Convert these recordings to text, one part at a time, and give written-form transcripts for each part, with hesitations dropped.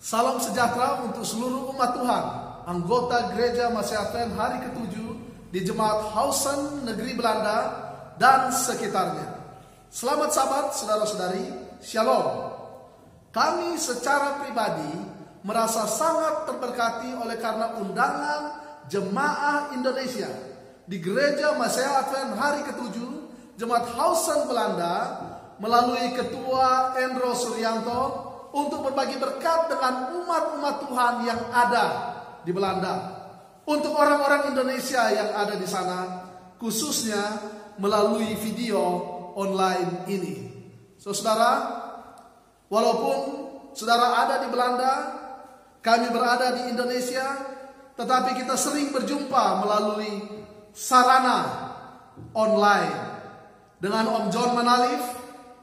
Salam sejahtera untuk seluruh umat Tuhan, anggota Gereja Masih Advent hari ke-7 di Jemaat Hausen, Negeri Belanda dan sekitarnya. Selamat sahabat, saudara-saudari, Shalom. Kami secara pribadi merasa sangat terberkati oleh karena undangan Jemaah Indonesia di Gereja Masih Advent hari ke-7 Jemaat Hausen Belanda melalui Ketua Endro Suryanto untuk berbagi berkat dengan umat-umat Tuhan yang ada di Belanda. Untuk orang-orang Indonesia yang ada di sana, khususnya melalui video online ini. Saudara, walaupun saudara ada di Belanda, kami berada di Indonesia, tetapi kita sering berjumpa melalui sarana online. Dengan Om John Manalif,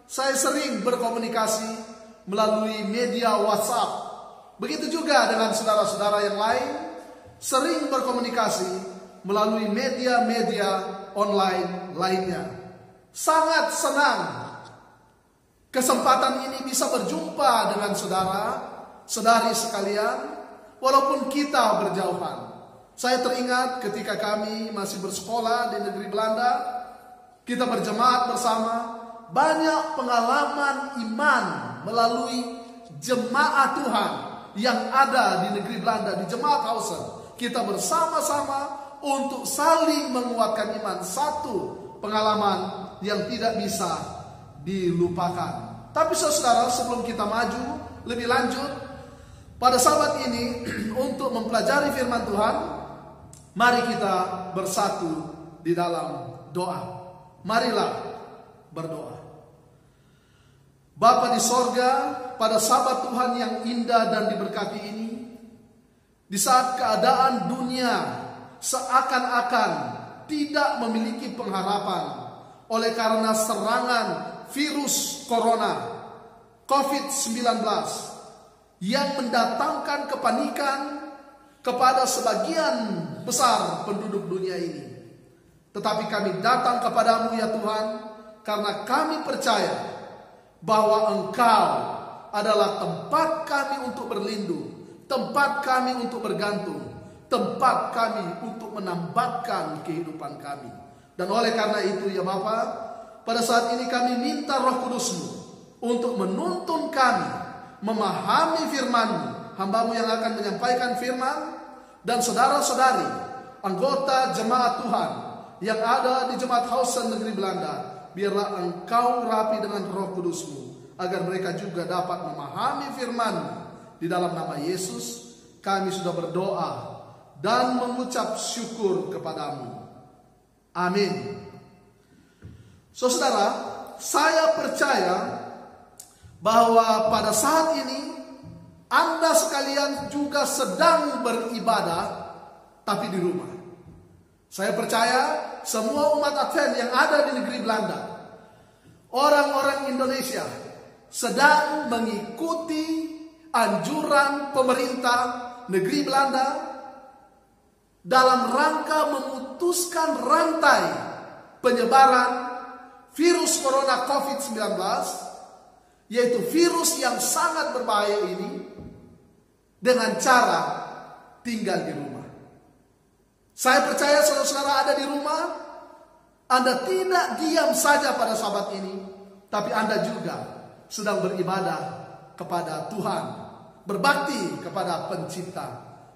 saya sering berkomunikasi melalui media WhatsApp. Begitu juga dengan saudara-saudara yang lain, sering berkomunikasi melalui media-media online lainnya. Sangat senang kesempatan ini bisa berjumpa dengan saudara-saudari sekalian, walaupun kita berjauhan. Saya teringat ketika kami masih bersekolah di negeri Belanda, kita berjemaat bersama, banyak pengalaman iman melalui jemaat Tuhan yang ada di negeri Belanda, di Jemaat Hausen. Kita bersama-sama untuk saling menguatkan iman. Satu pengalaman yang tidak bisa dilupakan. Tapi saudara, sebelum kita maju lebih lanjut pada sahabat ini untuk mempelajari firman Tuhan, mari kita bersatu di dalam doa. Marilah berdoa. Bapa di sorga, pada sahabat Tuhan yang indah dan diberkati ini, di saat keadaan dunia seakan-akan tidak memiliki pengharapan oleh karena serangan virus corona COVID-19 yang mendatangkan kepanikan kepada sebagian besar penduduk dunia ini. Tetapi kami datang kepadamu ya Tuhan, karena kami percaya bahwa Engkau adalah tempat kami untuk berlindung, tempat kami untuk bergantung, tempat kami untuk menambahkan kehidupan kami. Dan oleh karena itu ya Bapa, pada saat ini kami minta Roh Kudus-Mu untuk menuntun kami memahami firman-Mu, hamba-Mu yang akan menyampaikan firman, dan saudara-saudari anggota jemaat Tuhan yang ada di Jemaat Hausen Negeri Belanda, biarlah Engkau rapi dengan Roh Kudus-Mu, agar mereka juga dapat memahami firman-Mu. Di dalam nama Yesus, kami sudah berdoa dan mengucap syukur kepadamu. Amin. Saudara, saya percaya bahwa pada saat ini Anda sekalian juga sedang beribadah, tapi di rumah. Saya percaya semua umat Advent yang ada di negeri Belanda, orang-orang Indonesia sedang mengikuti anjuran pemerintah negeri Belanda dalam rangka memutuskan rantai penyebaran virus corona COVID-19, yaitu virus yang sangat berbahaya ini, dengan cara tinggal di rumah. Saya percaya saudara-saudara ada di rumah, Anda tidak diam saja pada sabat ini, tapi Anda juga sedang beribadah kepada Tuhan, berbakti kepada pencipta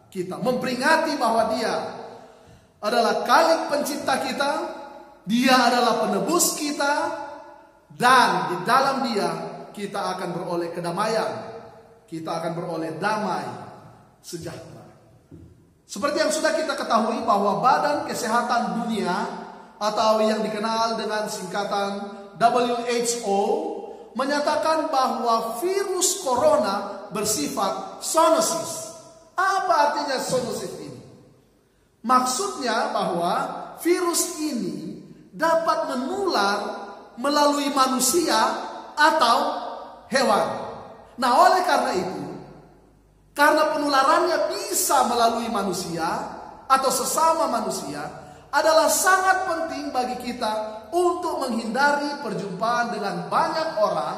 kita, memperingati bahwa Dia adalah Khalik pencipta kita, Dia adalah penebus kita, dan di dalam Dia kita akan beroleh kedamaian, kita akan beroleh damai sejahtera. Seperti yang sudah kita ketahui bahwa Badan Kesehatan Dunia atau yang dikenal dengan singkatan WHO menyatakan bahwa virus corona bersifat zoonosis. Apa artinya zoonosis ini? Maksudnya bahwa virus ini dapat menular melalui manusia atau hewan. Nah, oleh karena itu, karena penularannya bisa melalui manusia atau sesama manusia, adalah sangat penting bagi kita untuk menghindari perjumpaan dengan banyak orang,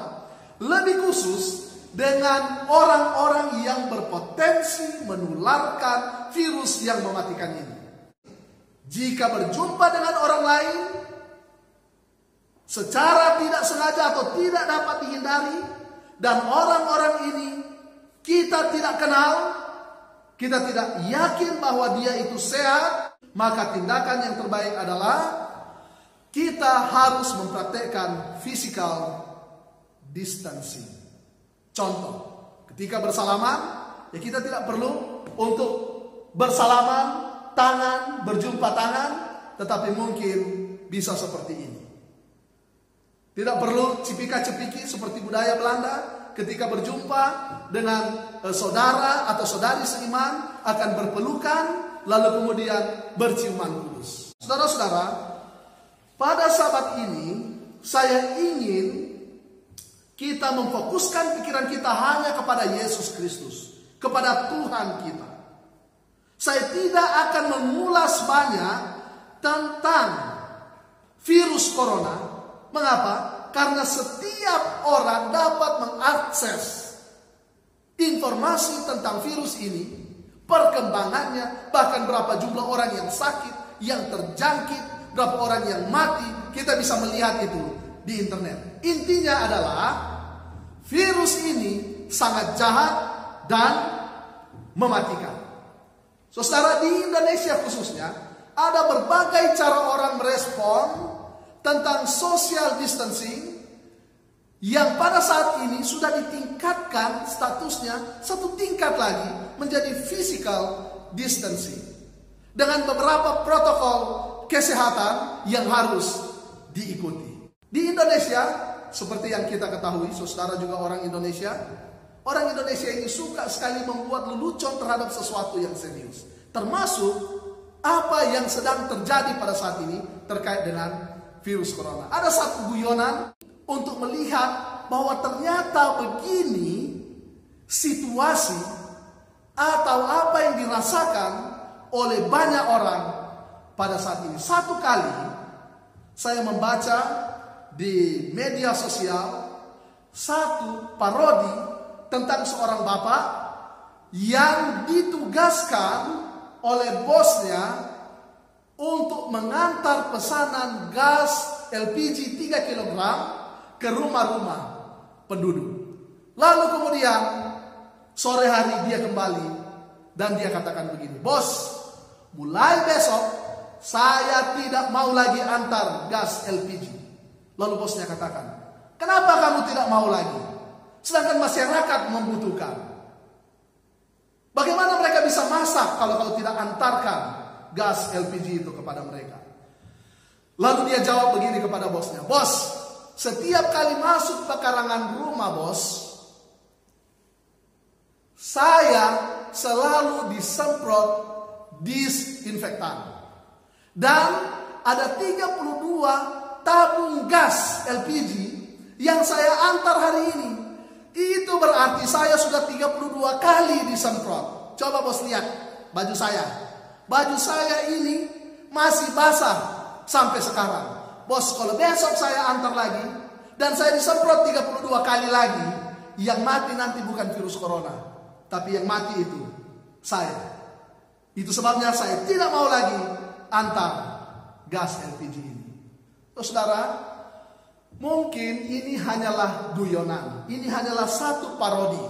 lebih khusus dengan orang-orang yang berpotensi menularkan virus yang mematikan ini. Jika berjumpa dengan orang lain secara tidak sengaja atau tidak dapat dihindari, dan orang-orang ini kita tidak kenal, kita tidak yakin bahwa dia itu sehat, maka tindakan yang terbaik adalah kita harus mempraktekkan physical distancing. Contoh, ketika bersalaman, ya kita tidak perlu untuk bersalaman, tangan, berjumpa tangan, tetapi mungkin bisa seperti ini. Tidak perlu cipika-cepiki seperti budaya Belanda, ketika berjumpa dengan saudara atau saudari seiman akan berpelukan, lalu kemudian berciuman kudus. Saudara-saudara, pada saat ini saya ingin kita memfokuskan pikiran kita hanya kepada Yesus Kristus, kepada Tuhan kita. Saya tidak akan mengulas banyak tentang virus corona. Mengapa? Karena setiap orang dapat mengakses informasi tentang virus ini, perkembangannya, bahkan berapa jumlah orang yang sakit, yang terjangkit, berapa orang yang mati, kita bisa melihat itu di internet. Intinya adalah virus ini sangat jahat dan mematikan. Saudara, di Indonesia khususnya ada berbagai cara orang merespon tentang social distancing yang pada saat ini sudah ditingkatkan statusnya satu tingkat lagi menjadi physical distancing dengan beberapa protokol kesehatan yang harus diikuti. Di Indonesia, seperti yang kita ketahui, saudara juga orang Indonesia ini suka sekali membuat lelucon terhadap sesuatu yang serius, termasuk apa yang sedang terjadi pada saat ini terkait dengan virus corona. Ada satu guyonan untuk melihat bahwa ternyata begini situasi atau apa yang dirasakan oleh banyak orang pada saat ini. Satu kali saya membaca di media sosial satu parodi tentang seorang bapak yang ditugaskan oleh bosnya untuk mengantar pesanan gas LPG 3 kg ke rumah-rumah penduduk. Lalu kemudian sore hari dia kembali dan dia katakan begini, "Bos, mulai besok saya tidak mau lagi antar gas LPG." Lalu bosnya katakan, "Kenapa kamu tidak mau lagi? Sedangkan masyarakat membutuhkan." Bagaimana mereka bisa masak kalau tidak antarkan gas LPG itu kepada mereka? Lalu dia jawab begini kepada bosnya, "Bos, setiap kali masuk pekarangan rumah bos, saya selalu disemprot disinfektan. Dan ada 32 tabung gas LPG yang saya antar hari ini. Itu berarti saya sudah 32 kali disemprot. Coba bos lihat baju saya. Baju saya ini masih basah sampai sekarang. Bos, kalau besok saya antar lagi dan saya disemprot 32 kali lagi, yang mati nanti bukan virus corona, tapi yang mati itu saya. Itu sebabnya saya tidak mau lagi antar gas LPG ini." Saudara, mungkin ini hanyalah guyonan, ini hanyalah satu parodi,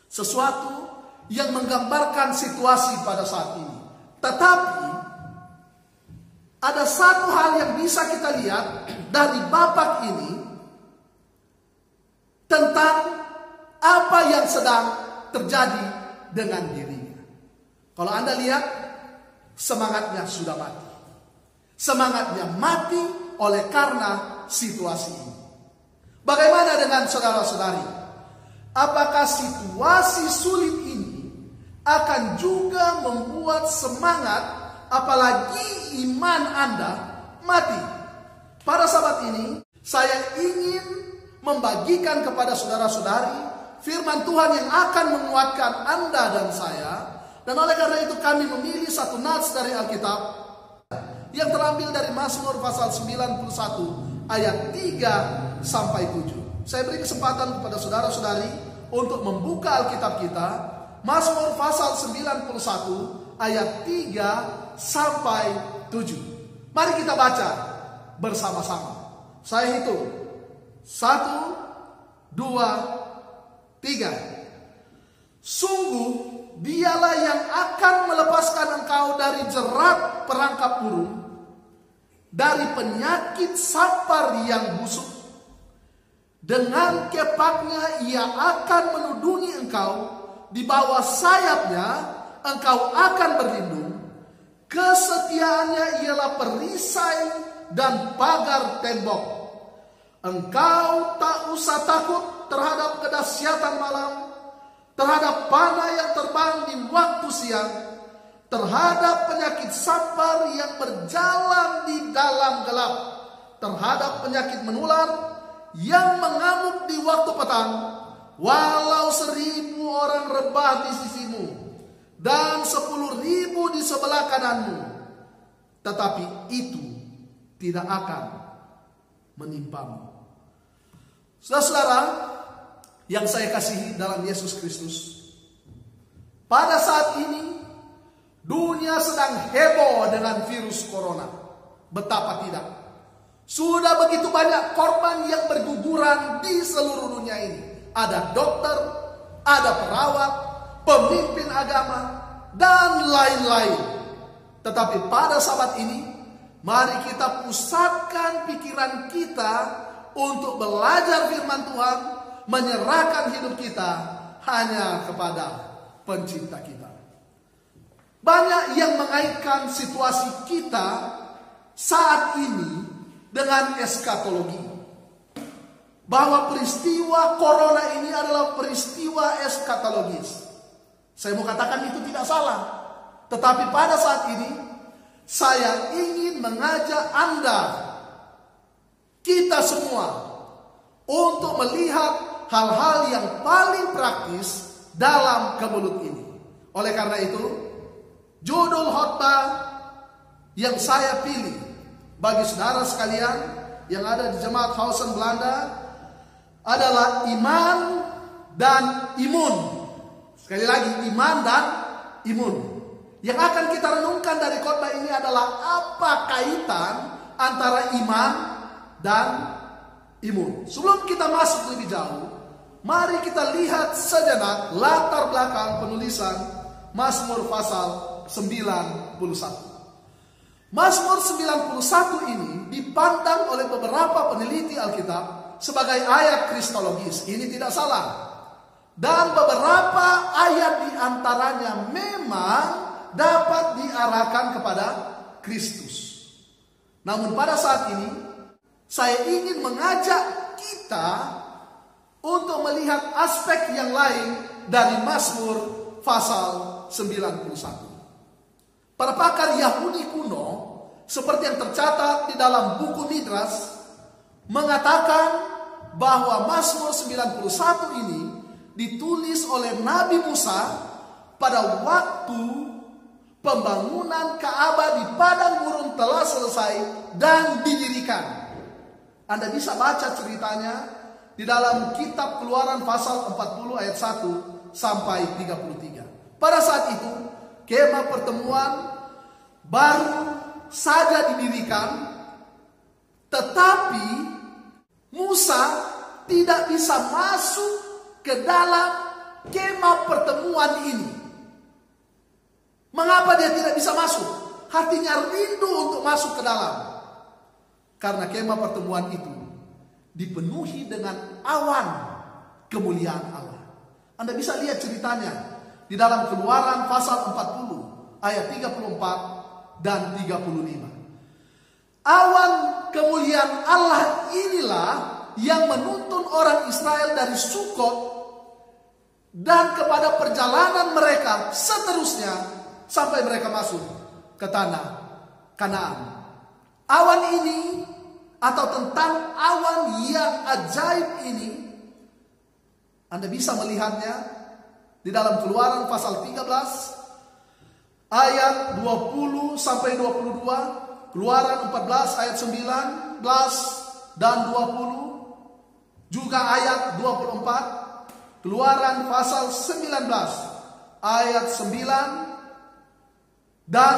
sesuatu yang menggambarkan situasi pada saat ini. Tetapi ada satu hal yang bisa kita lihat dari bapak ini tentang apa yang sedang terjadi dengan dirinya. Kalau Anda lihat, semangatnya sudah mati. Semangatnya mati oleh karena situasi ini. Bagaimana dengan saudara-saudari? Apakah situasi sulit ini akan juga membuat semangat, apalagi iman Anda, mati? Pada saat ini, saya ingin membagikan kepada saudara-saudari firman Tuhan yang akan menguatkan Anda dan saya. Dan oleh karena itu kami memilih satu nats dari Alkitab yang terambil dari Mazmur pasal 91 ayat 3 sampai 7. Saya beri kesempatan kepada saudara-saudari untuk membuka Alkitab kita, Mazmur pasal 91 ayat 3 sampai 7. Mari kita baca bersama-sama. Saya hitung. 1, 2, 3. Sungguh dialah yang akan melepaskan engkau dari jerat perangkap burung, dari penyakit sapar yang busuk. Dengan kepaknya ia akan menudungi engkau, di bawah sayapnya engkau akan berlindung. Kesetiaannya ialah perisai dan pagar tembok. Engkau tak usah takut terhadap kedahsyatan malam, terhadap panah yang terbang di waktu siang, terhadap penyakit sapar yang berjalan di dalam gelap, terhadap penyakit menular yang mengamuk di waktu petang. Walau 1000 orang rebah di sisimu dan 10.000 di sebelah kananmu, tetapi itu tidak akan menimpamu. Saudara-saudara yang saya kasihi dalam Yesus Kristus, pada saat ini dunia sedang heboh dengan virus corona. Betapa tidak? Sudah begitu banyak korban yang berguguran di seluruh dunia ini. Ada dokter, ada perawat, pemimpin agama, dan lain-lain. Tetapi pada saat ini, mari kita pusatkan pikiran kita untuk belajar firman Tuhan, menyerahkan hidup kita hanya kepada pencipta kita. Banyak yang mengaitkan situasi kita saat ini dengan eskatologi, bahwa peristiwa corona ini adalah peristiwa eskatologis. Saya mau katakan itu tidak salah, tetapi pada saat ini saya ingin mengajak Anda, kita semua, untuk melihat hal-hal yang paling praktis dalam kemelut ini. Oleh karena itu, judul khotbah yang saya pilih bagi saudara sekalian yang ada di Jemaat Hausen Belanda adalah iman dan imun. Sekali lagi, iman dan imun. Yang akan kita renungkan dari khotbah ini adalah apa kaitan antara iman dan imun. Sebelum kita masuk lebih jauh, mari kita lihat sejenak latar belakang penulisan Mazmur pasal 91. Mazmur 91 ini dipandang oleh beberapa peneliti Alkitab sebagai ayat kristologis. Ini tidak salah. Dan beberapa ayat di antaranya memang dapat diarahkan kepada Kristus. Namun pada saat ini, saya ingin mengajak kita untuk melihat aspek yang lain dari Mazmur pasal 91. Para pakar Yahudi kuno, seperti yang tercatat di dalam buku Midras, mengatakan bahwa Mazmur 91 ini ditulis oleh Nabi Musa pada waktu pembangunan Ka'bah di padang gurun telah selesai dan didirikan. Anda bisa baca ceritanya di dalam kitab Keluaran pasal 40 ayat 1 sampai 33. Pada saat itu, kemah pertemuan baru saja didirikan, tetapi Musa tidak bisa masuk ke dalam kemah pertemuan ini. Mengapa dia tidak bisa masuk? Hatinya rindu untuk masuk ke dalam. Karena kemah pertemuan itu dipenuhi dengan awan kemuliaan Allah. Anda bisa lihat ceritanya di dalam Keluaran pasal 40 ayat 34 dan 35. Awan kemuliaan Allah inilah yang menuntun orang Israel dari Sukot dan kepada perjalanan mereka seterusnya sampai mereka masuk ke tanah Kanaan. Awan ini atau tentang awan yang ajaib ini, Anda bisa melihatnya di dalam Keluaran pasal 13 ayat 20 sampai 22, Keluaran 14 ayat 19 dan 20, juga ayat 24, Keluaran pasal 19 ayat 9 dan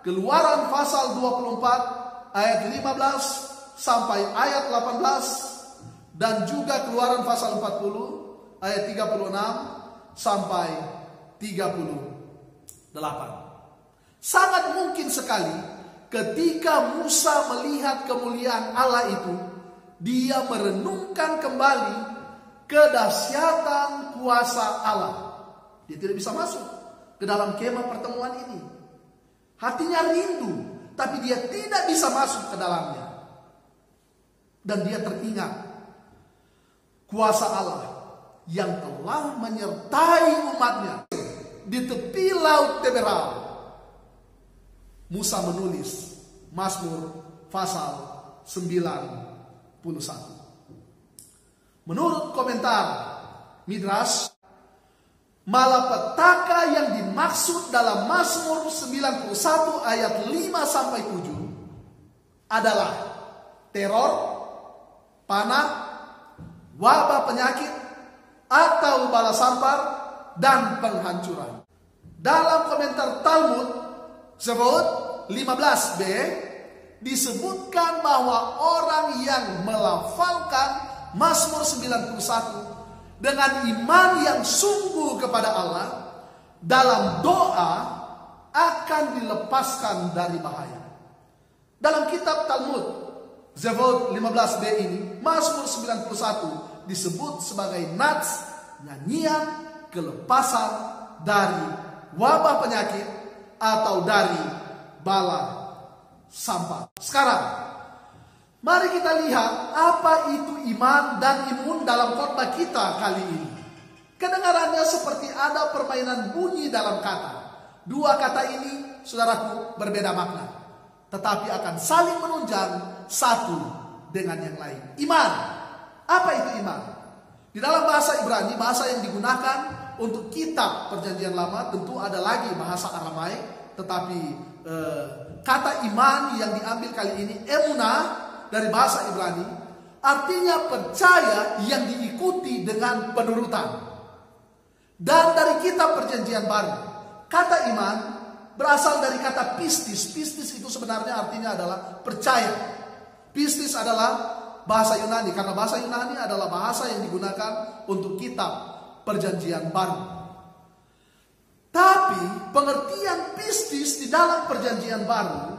Keluaran pasal 24 ayat 15 sampai ayat 18 dan juga Keluaran pasal 40 ayat 36 sampai 38. Sangat mungkin sekali ketika Musa melihat kemuliaan Allah itu, dia merenungkan kembali kedahsyatan kuasa Allah. Dia tidak bisa masuk ke dalam kemah pertemuan ini. Hatinya rindu, tapi dia tidak bisa masuk ke dalamnya. Dan dia teringat kuasa Allah yang telah menyertai umatnya di tepi laut Teberau. Musa menulis Mazmur pasal 91. Menurut komentar Midrash, malapetaka yang dimaksud dalam Mazmur 91 ayat 5 sampai 7 adalah teror, panah, wabah penyakit, atau bala sampar dan penghancuran. Dalam komentar Talmud Zevot 15b disebutkan bahwa orang yang melafalkan Mazmur 91 dengan iman yang sungguh kepada Allah dalam doa akan dilepaskan dari bahaya. Dalam kitab Talmud Zevot 15b ini, Mazmur 91 disebut sebagai nats, nyanyian kelepasan dari wabah penyakit atau dari bala sampah. Sekarang mari kita lihat apa itu iman dan imun dalam khotbah kita kali ini. Kedengarannya seperti ada permainan bunyi dalam kata. Dua kata ini, saudaraku, berbeda makna, tetapi akan saling menunjang satu dengan yang lain. Iman. Apa itu iman? Di dalam bahasa Ibrani, bahasa yang digunakan untuk kitab Perjanjian Lama, tentu ada lagi bahasa Aramaik, tetapi kata iman yang diambil kali ini, emunah, dari bahasa Ibrani, artinya percaya yang diikuti dengan penurutan. Dan dari kitab Perjanjian Baru, kata iman berasal dari kata pistis. Pistis itu sebenarnya artinya adalah percaya. Pistis adalah bahasa Yunani, karena bahasa Yunani adalah bahasa yang digunakan untuk kitab Perjanjian Baru. Tapi pengertian pistis di dalam Perjanjian Baru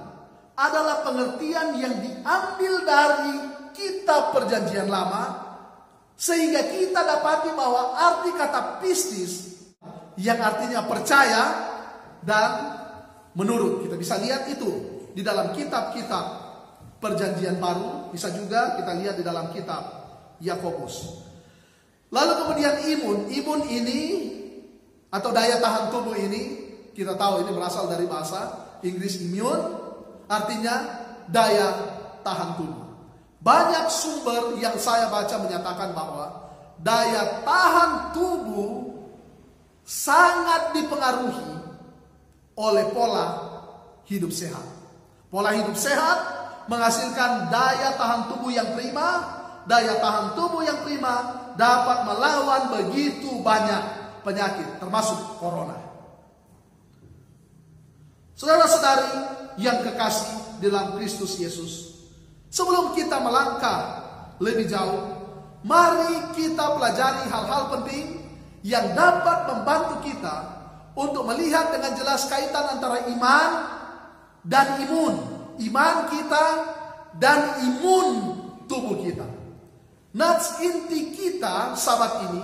adalah pengertian yang diambil dari kitab Perjanjian Lama, sehingga kita dapati bahwa arti kata pistis yang artinya percaya dan menurut. Kita bisa lihat itu di dalam kitab-kitab Perjanjian Baru, bisa juga kita lihat di dalam kitab Yakobus. Lalu kemudian imun ini atau daya tahan tubuh ini, kita tahu ini berasal dari bahasa Inggris immune, artinya daya tahan tubuh. Banyak sumber yang saya baca menyatakan bahwa daya tahan tubuh sangat dipengaruhi oleh pola hidup sehat. Pola hidup sehat menghasilkan daya tahan tubuh yang prima. Daya tahan tubuh yang prima dapat melawan begitu banyak penyakit, termasuk corona. Saudara-saudari yang kekasih dalam Kristus Yesus, sebelum kita melangkah lebih jauh, mari kita pelajari hal-hal penting yang dapat membantu kita untuk melihat dengan jelas kaitan antara iman dan imun. Iman kita dan imun tubuh kita. Nats inti kita sahabat ini,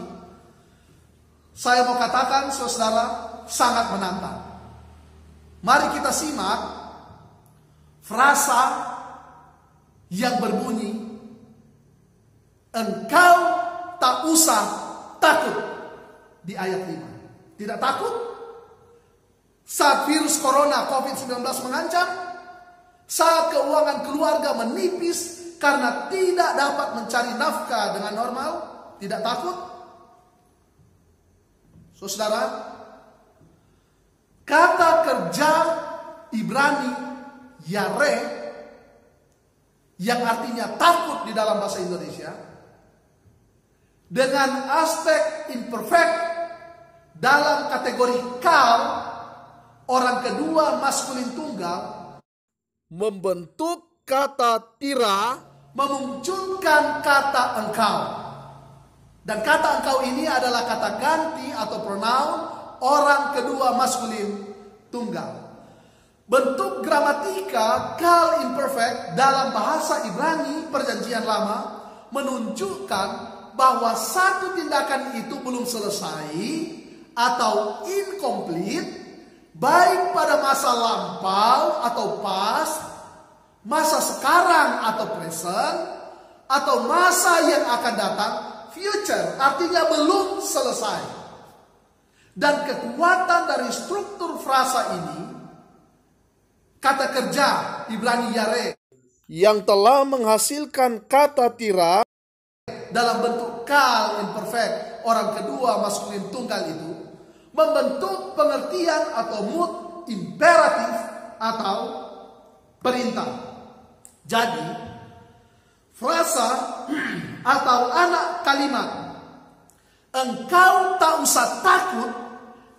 saya mau katakan saudara, sangat menantang. Mari kita simak frasa yang berbunyi, engkau tak usah takut, di ayat 5. Tidak takut saat virus corona COVID-19 mengancam, saat keuangan keluarga menipis karena tidak dapat mencari nafkah dengan normal, tidak takut. Saudara, kata kerja Ibrani yare yang artinya takut di dalam bahasa Indonesia, dengan aspek imperfect dalam kategori kal, orang kedua maskulin tunggal, membentuk kata tira, memunculkan kata engkau. Dan kata engkau ini adalah kata ganti atau pronoun orang kedua maskulin tunggal. Bentuk gramatika kal imperfect dalam bahasa Ibrani Perjanjian Lama menunjukkan bahwa satu tindakan itu belum selesai atau incomplete, baik pada masa lampau atau past, masa sekarang atau present, atau masa yang akan datang, future, artinya belum selesai. Dan kekuatan dari struktur frasa ini, kata kerja Ibrani yare, yang telah menghasilkan kata tira dalam bentuk kal imperfect orang kedua maskulin tunggal itu, membentuk pengertian atau mood imperatif atau perintah. Jadi frasa atau anak kalimat engkau tak usah takut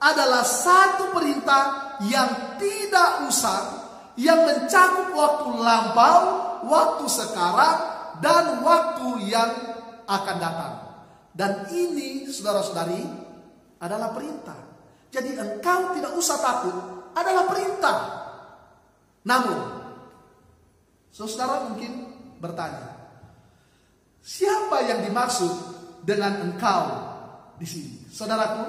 adalah satu perintah yang tidak usah, yang mencakup waktu lampau, waktu sekarang, dan waktu yang akan datang. Dan ini, saudara-saudari, adalah perintah. Jadi engkau tidak usah takut adalah perintah. Namun, saudara mungkin bertanya, siapa yang dimaksud dengan engkau di sini? Saudaraku,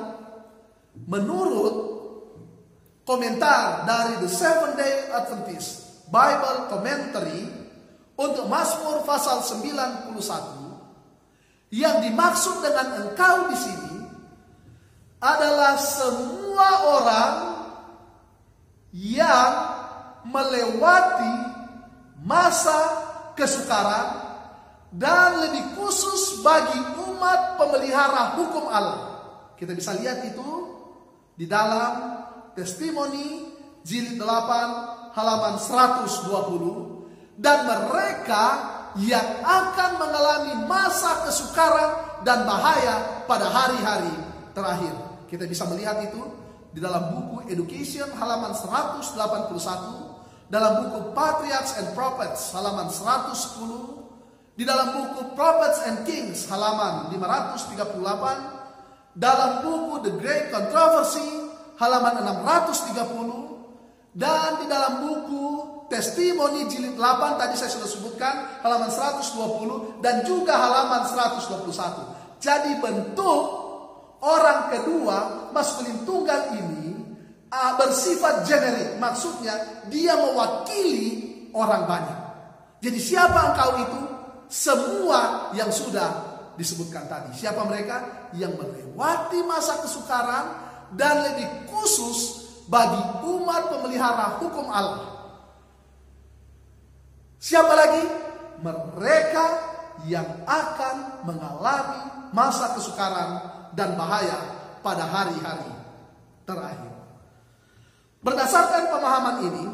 menurut komentar dari The Seventh Day Adventist Bible Commentary untuk Mazmur pasal 91, yang dimaksud dengan engkau di sini adalah semua orang yang melewati masa kesukaran dan lebih khusus bagi umat pemelihara hukum Allah. Kita bisa lihat itu di dalam Testimoni jilid 8 halaman 120. Dan mereka yang akan mengalami masa kesukaran dan bahaya pada hari-hari terakhir. Kita bisa melihat itu di dalam buku Education halaman 181, dalam buku Patriarchs and Prophets halaman 110, di dalam buku Prophets and Kings halaman 538, dalam buku The Great Controversy halaman 630, dan di dalam buku Testimoni jilid 8 tadi saya sudah sebutkan halaman 120 dan juga halaman 121. Jadi bentuk orang kedua maskulin tunggal ini bersifat generik, maksudnya dia mewakili orang banyak. Jadi siapa engkau itu? Semua yang sudah disebutkan tadi. Siapa mereka? Yang melewati masa kesukaran dan lebih khusus bagi umat pemelihara hukum Allah. Siapa lagi? Mereka yang akan mengalami masa kesukaran dan bahaya pada hari-hari terakhir. Berdasarkan pemahaman ini,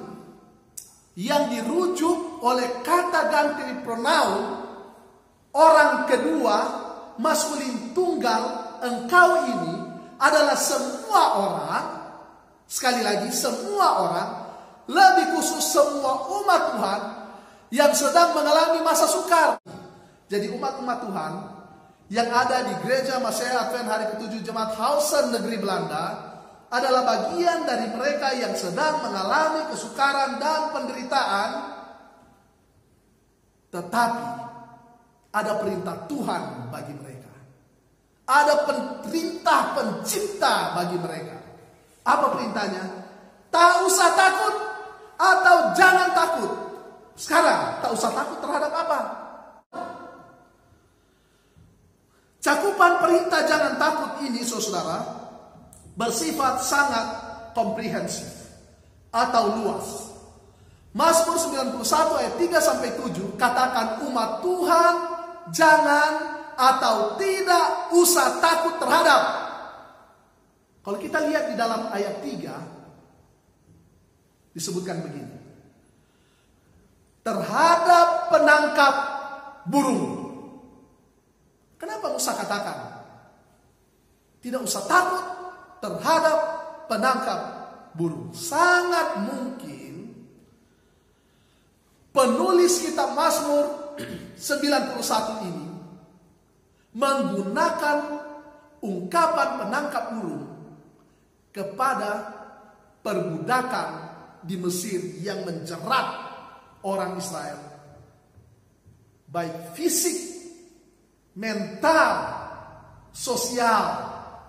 yang dirujuk oleh kata ganti pronoun orang kedua maskulin tunggal engkau ini adalah semua orang, sekali lagi semua orang, lebih khusus semua umat Tuhan yang sedang mengalami masa sukar. Jadi umat-umat Tuhan yang ada di Gereja Masehi Advent Hari ke-7 Jemaat Hausen Negeri Belanda adalah bagian dari mereka yang sedang mengalami kesukaran dan penderitaan. Tetapi ada perintah Tuhan bagi mereka. Ada perintah pencipta bagi mereka. Apa perintahnya? Tak usah takut atau jangan takut. Sekarang, tak usah takut terhadap apa? Cakupan perintah jangan takut ini, saudara, bersifat sangat komprehensif atau luas. Mazmur 91 ayat 3-7 katakan umat Tuhan jangan atau tidak usah takut terhadap. Kalau kita lihat di dalam ayat 3 disebutkan begini. Terhadap penangkap burung. Kenapa Musa katakan Tidak usah takut terhadap penangkap burung. Sangat mungkin penulis kitab Mazmur 91 ini menggunakan ungkapan penangkap burung kepada perbudakan di Mesir yang menjerat orang Israel, baik fisik, mental, sosial,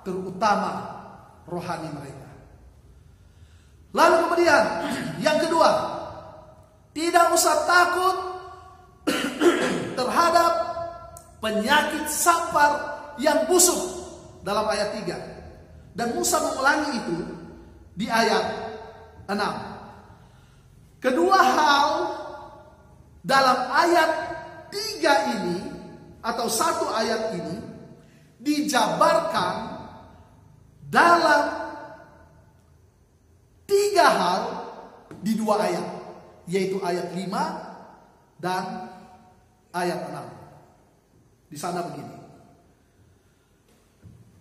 terutama rohani mereka. Lalu kemudian yang kedua, tidak usah takut terhadap penyakit sampar yang busuk dalam ayat 3. Dan Musa mengulangi itu di ayat 6. Kedua hal dalam ayat 3 ini atau satu ayat ini dijabarkan dalam 3 hal di 2 ayat, yaitu ayat 5 dan ayat 6. Di sana begini.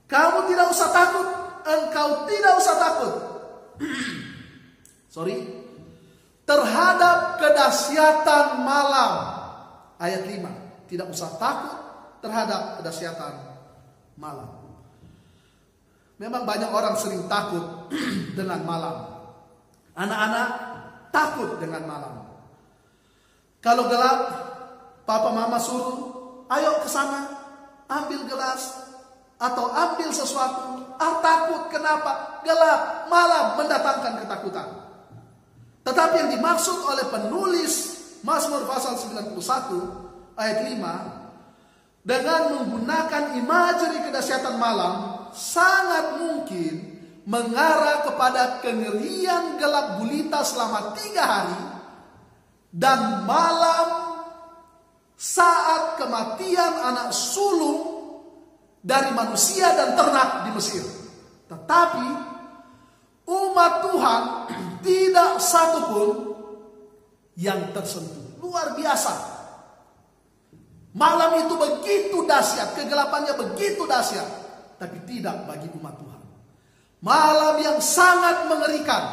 Kamu tidak usah takut, engkau tidak usah takut. Terhadap kedahsyatan malam. Ayat 5. Tidak usah takut terhadap kedahsyatan malam. Memang banyak orang sering takut dengan malam. Anak-anak takut dengan malam. Kalau gelap, papa mama suruh, ayo ke sana, ambil gelas atau ambil sesuatu. Takut, kenapa? Gelap, malam mendatangkan ketakutan. Tetapi yang dimaksud oleh penulis Mazmur pasal 91 ayat 5 dengan menggunakan imagery kedahsyatan malam sangat mungkin mengarah kepada kengerian gelap gulita selama 3 hari dan malam saat kematian anak sulung dari manusia dan ternak di Mesir. Tetapi umat Tuhan tidak satupun yang tersentuh. Luar biasa. Malam itu begitu dahsyat, kegelapannya begitu dahsyat, tapi tidak bagi umat Tuhan. Malam yang sangat mengerikan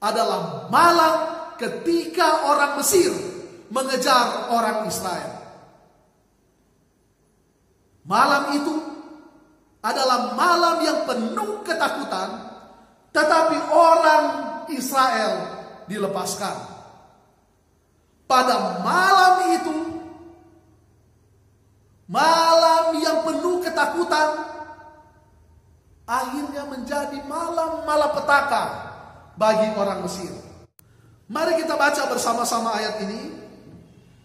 adalah malam ketika orang Mesir mengejar orang Israel. Malam itu adalah malam yang penuh ketakutan, tetapi orang Israel dilepaskan. Pada malam itu, malam yang penuh ketakutan, akhirnya menjadi malam malapetaka bagi orang Mesir. Mari kita baca bersama-sama ayat ini.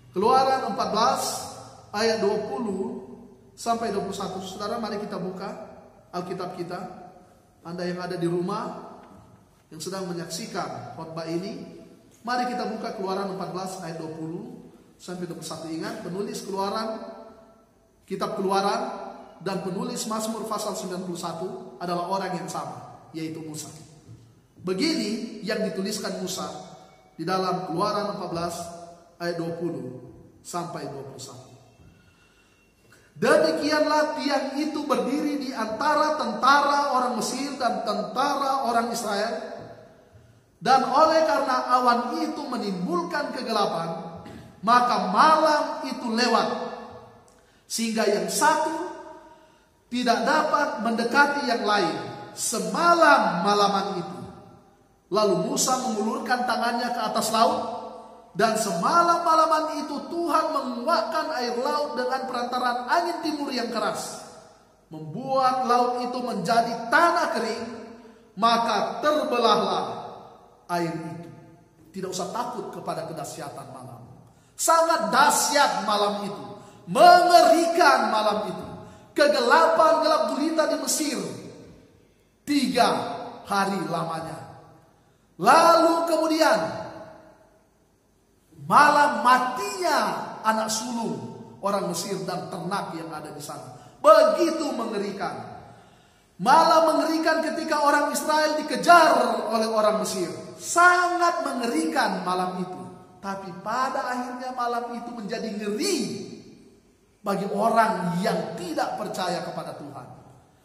Keluaran 14 ayat 20 sampai 21. Saudara, mari kita buka Alkitab kita. Anda yang ada di rumah yang sedang menyaksikan khotbah ini, mari kita buka Keluaran 14 ayat 20 sampai 21. Ingat, penulis Keluaran, kitab Keluaran dan penulis Mazmur pasal 91 adalah orang yang sama, yaitu Musa. Begini yang dituliskan Musa di dalam Keluaran 14 ayat 20 sampai 21. Demikianlah tiang itu berdiri di antara tentara orang Mesir dan tentara orang Israel. Dan oleh karena awan itu menimbulkan kegelapan, maka malam itu lewat, sehingga yang satu tidak dapat mendekati yang lain semalam malaman itu. Lalu Musa mengulurkan tangannya ke atas laut, dan semalam malaman itu Tuhan menguakkan air laut dengan perantaran angin timur yang keras, membuat laut itu menjadi tanah kering, maka terbelahlah air itu. Tidak usah takut kepada kedahsyatan malam. Sangat dahsyat malam itu, mengerikan malam itu. Kegelapan gelap gulita di Mesir 3 hari lamanya. Lalu kemudian malam matinya anak sulung orang Mesir dan ternak yang ada di sana. Begitu mengerikan. Malah mengerikan ketika orang Israel dikejar oleh orang Mesir. Sangat mengerikan malam itu. Tapi pada akhirnya malam itu menjadi ngeri bagi orang yang tidak percaya kepada Tuhan.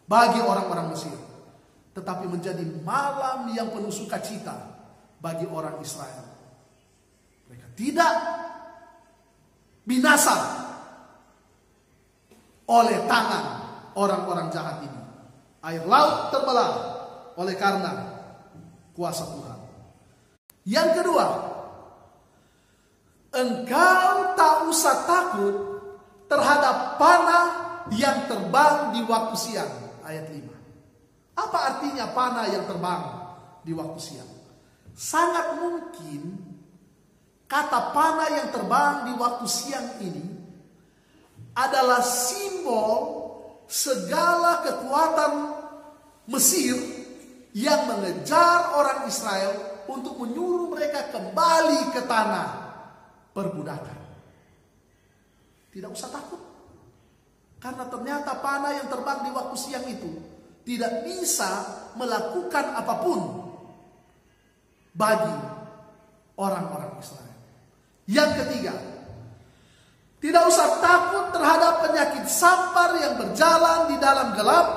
bagi orang-orang Mesir, tetapi menjadi malam yang penuh sukacita bagi orang Israel. Mereka tidak binasa oleh tangan orang-orang jahat ini. Air laut terbelah oleh karena kuasa Tuhan. Yang kedua, engkau tak usah takut terhadap panah yang terbang di waktu siang. Ayat 5. Apa artinya panah yang terbang di waktu siang? Sangat mungkin kata panah yang terbang di waktu siang ini adalah simbol segala kekuatan Mesir yang mengejar orang Israel untuk menyuruh mereka kembali ke tanah perbudakan. Tidak usah takut, karena ternyata panah yang terbang di waktu siang itu tidak bisa melakukan apapun bagi orang-orang Israel. Yang ketiga, tidak usah takut terhadap penyakit sampar yang berjalan di dalam gelap,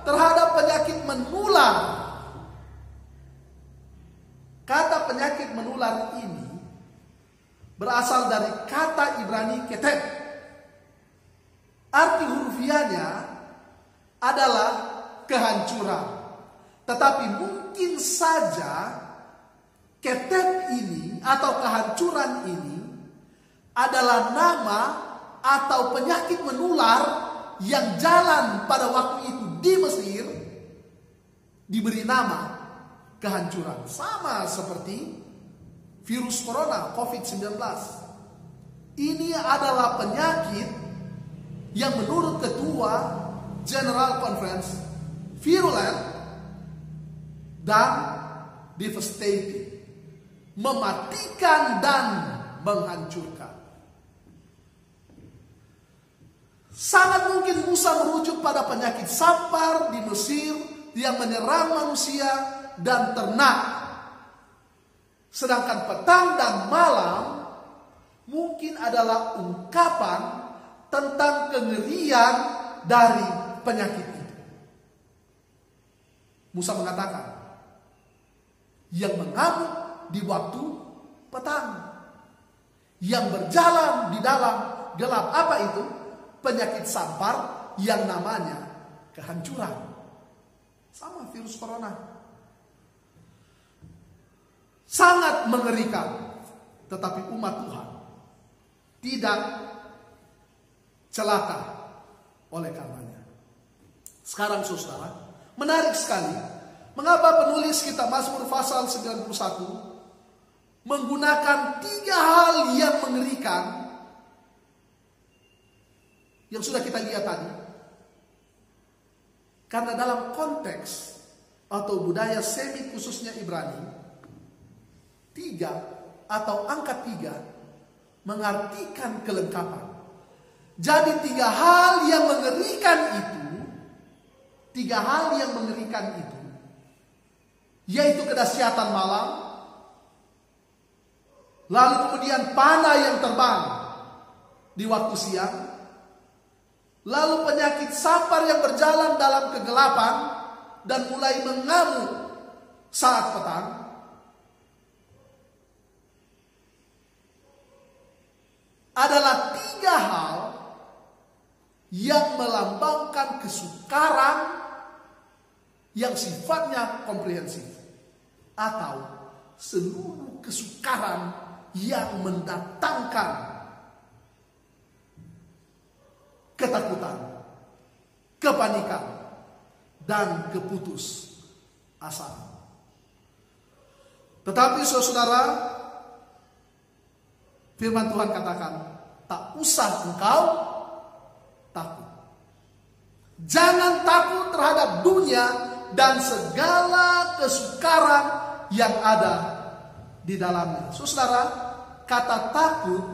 terhadap penyakit menular. Kata penyakit menular ini berasal dari kata Ibrani ketep. Arti hurufiahnya adalah kehancuran. Tetapi mungkin saja ketep ini atau kehancuran ini adalah nama atau penyakit menular yang jalan pada waktu itu di Mesir, diberi nama kehancuran. Sama seperti virus corona COVID-19. Ini adalah penyakit yang menurut Ketua General Conference virulent dan devastating, mematikan dan menghancurkan. Sangat mungkin Musa merujuk pada penyakit sampar di Mesir yang menyerang manusia dan ternak. Sedangkan petang dan malam mungkin adalah ungkapan tentang kengerian dari penyakit itu. Musa mengatakan, yang mengamuk di waktu petang, yang berjalan di dalam gelap. Apa itu? Penyakit sampar yang namanya kehancuran. Sama virus corona. Sangat mengerikan. Tetapi umat Tuhan tidak celaka oleh karenanya. Sekarang saudara, menarik sekali. Mengapa penulis kitab Mazmur pasal 91 menggunakan 3 hal yang mengerikan yang sudah kita lihat tadi? Karena dalam konteks atau budaya Semit khususnya Ibrani, 3 atau angka 3 mengartikan kelengkapan. Jadi 3 hal yang mengerikan itu, 3 hal yang mengerikan itu, yaitu kedahsyatan malam, lalu kemudian panah yang terbang di waktu siang, lalu penyakit sampar yang berjalan dalam kegelapan dan mulai mengamuk saat petang, adalah 3 hal yang melambangkan kesukaran yang sifatnya komprehensif, atau seluruh kesukaran yang mendatangkan ketakutan, kepanikan, dan keputus asaan. Tetapi saudara, firman Tuhan katakan, tak usah engkau takut. Jangan takut terhadap dunia dan segala kesukaran yang ada di dalamnya. Saudara, kata takut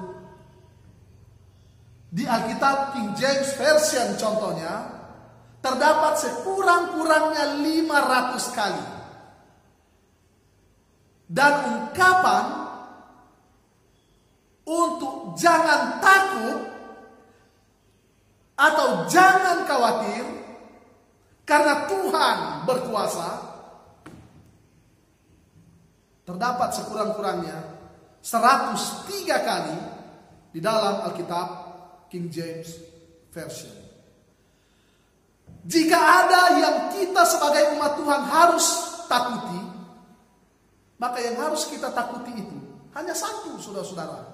di Alkitab King James Version contohnya terdapat sekurang-kurangnya 500 kali. Dan ungkapan untuk jangan takut atau jangan khawatir Karena Tuhan berkuasa. Terdapat sekurang-kurangnya 103 kali di dalam Alkitab King James Version. Jika ada yang kita sebagai umat Tuhan harus takuti, maka yang harus kita takuti itu hanya satu, saudara-saudara,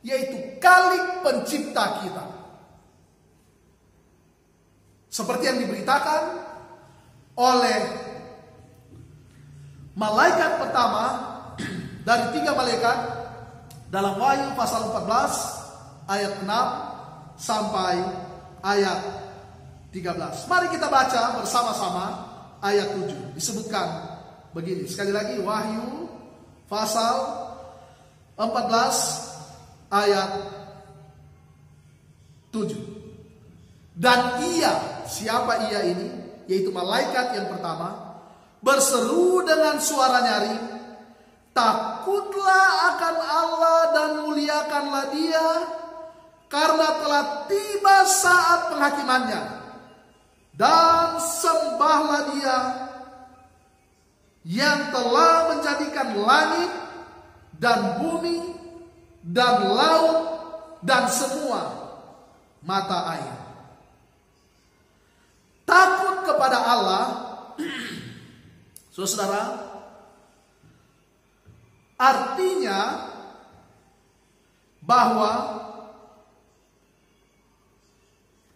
yaitu Khalik pencipta kita. Seperti yang diberitakan oleh malaikat pertama dari 3 malaikat dalam Wahyu pasal 14 ayat 6 sampai ayat 13. Mari kita baca bersama-sama ayat 7. Disebutkan begini. Sekali lagi, Wahyu pasal 14 ayat 7. Dan ia, siapa ia ini? Yaitu malaikat yang pertama, berseru dengan suara nyaring, takutlah akan Allah dan muliakanlah Dia, karena telah tiba saat penghakimannya. Dan sembahlah Dia yang telah menjadikan langit dan bumi dan laut dan semua mata air. Takut kepada Allah, saudara, artinya bahwa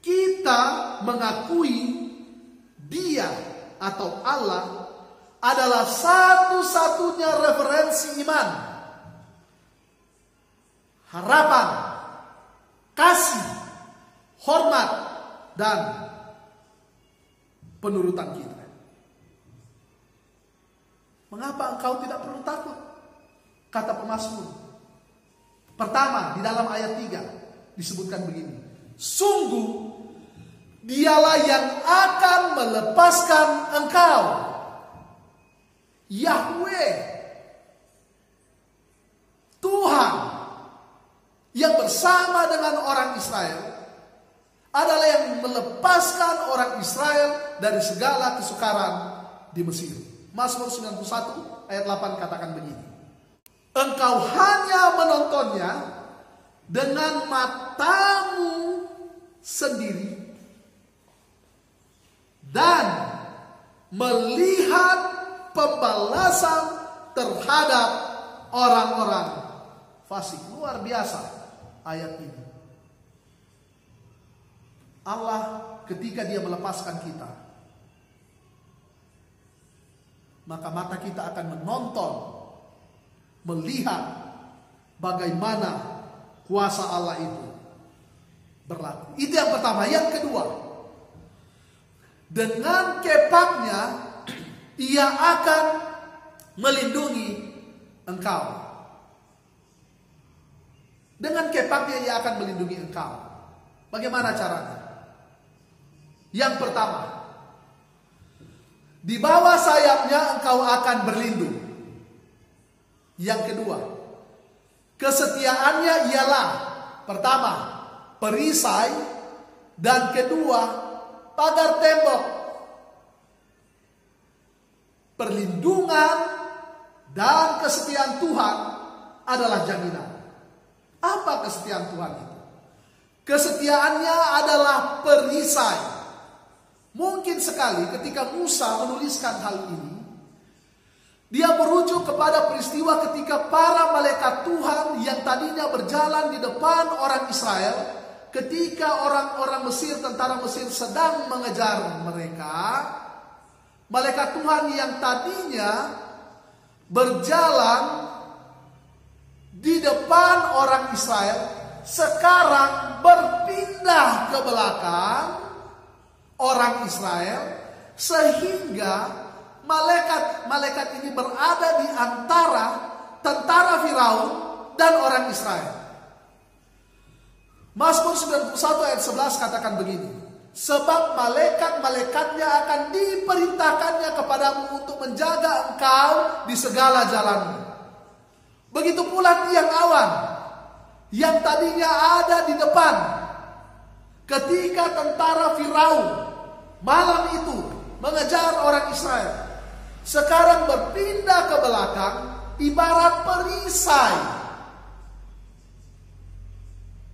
kita mengakui Dia atau Allah adalah satu-satunya referensi iman, harapan, kasih, hormat, dan penurutan kita. Mengapa engkau tidak perlu takut? Kata pemazmur. Pertama, di dalam ayat 3 disebutkan begini. Sungguh Dialah yang akan melepaskan engkau. Yahweh, Tuhan yang bersama dengan orang Israel adalah yang melepaskan orang Israel dari segala kesukaran di Mesir. Mazmur 91 ayat 8 katakan begini. Engkau hanya menontonnya dengan matamu sendiri dan melihat pembalasan terhadap orang-orang fasik. Luar biasa ayat ini. Allah ketika Dia melepaskan kita, maka mata kita akan menonton, melihat bagaimana kuasa Allah itu berlaku. Itu yang pertama. Yang kedua, dengan kepaknya Ia akan melindungi engkau. Dengan kepaknya Ia akan melindungi engkau. Bagaimana caranya? Yang pertama, di bawah sayapnya engkau akan berlindung. Yang kedua, kesetiaannya ialah pertama, perisai, dan kedua, pagar tembok. Perlindungan dan kesetiaan Tuhan adalah jaminan. Apa kesetiaan Tuhan itu? Kesetiaannya adalah perisai. Mungkin sekali ketika Musa menuliskan hal ini, dia merujuk kepada peristiwa ketika para malaikat Tuhan yang tadinya berjalan di depan orang Israel, ketika orang-orang Mesir, tentara Mesir sedang mengejar mereka, malaikat Tuhan yang tadinya berjalan di depan orang Israel, sekarang berpindah ke belakang orang Israel, sehingga malaikat ini berada di antara tentara Firaun dan orang Israel. Mazmur 91 ayat 11 katakan begini. Sebab malaikat-malaikatnya akan diperintahkannya kepadamu untuk menjaga engkau di segala jalanmu. Begitu pula tiang awan yang tadinya ada di depan ketika tentara Firaun malam itu mengejar orang Israel. Sekarang berpindah ke belakang, ibarat perisai.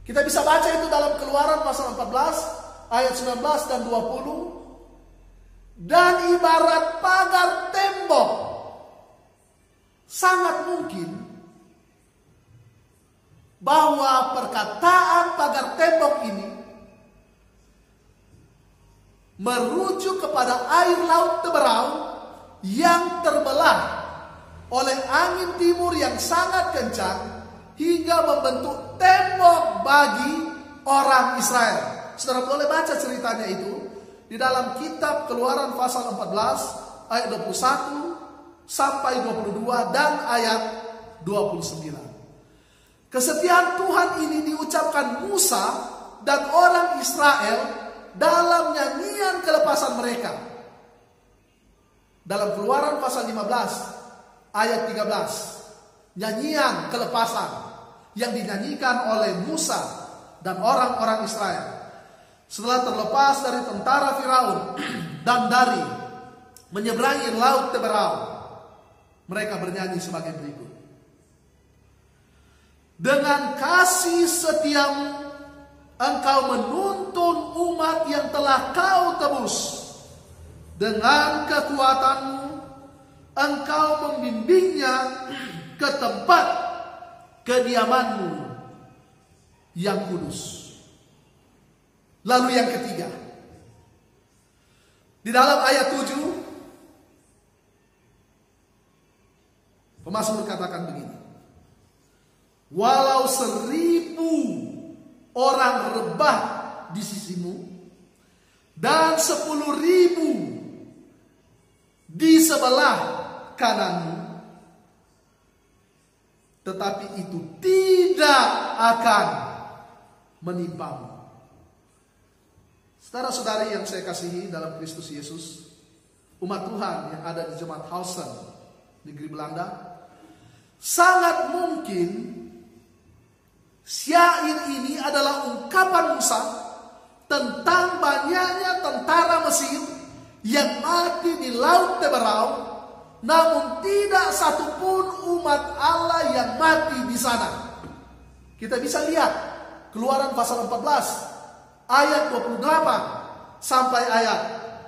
Kita bisa baca itu dalam Keluaran pasal 14 ayat 19 dan 20. Dan ibarat pagar tembok. Sangat mungkin bahwa perkataan pagar tembok ini merujuk kepada air laut Teberau yang terbelah oleh angin timur yang sangat kencang hingga membentuk tembok bagi orang Israel. Saudara boleh baca ceritanya itu di dalam kitab Keluaran pasal 14 ayat 21 sampai 22 dan ayat 29. Kesetiaan Tuhan ini diucapkan Musa dan orang Israel dalam nyanyian kelepasan mereka. Dalam Keluaran pasal 15 ayat 13, nyanyian kelepasan yang dinyanyikan oleh Musa dan orang-orang Israel setelah terlepas dari tentara Firaun dan dari menyeberangi laut Teberau. Mereka bernyanyi sebagai berikut. Dengan kasih setiamu engkau menuntun umat yang telah kau tebus. Dengan kekuatanmu engkau membimbingnya ke tempat kediamanmu yang kudus. Lalu yang ketiga, di dalam ayat 7, pemazmur katakan begini. Walau 1000 orang rebah di sisimu dan 10.000 di sebelah kananmu, tetapi itu tidak akan menimpamu. Saudara-saudari yang saya kasihi dalam Kristus Yesus, umat Tuhan yang ada di Jemaat Hausen, negeri Belanda, sangat mungkin syair ini adalah ungkapan Musa tentang banyaknya tentara Mesir yang mati di laut Teberau, namun tidak satupun umat Allah yang mati di sana. Kita bisa lihat Keluaran pasal 14 ayat 28 sampai ayat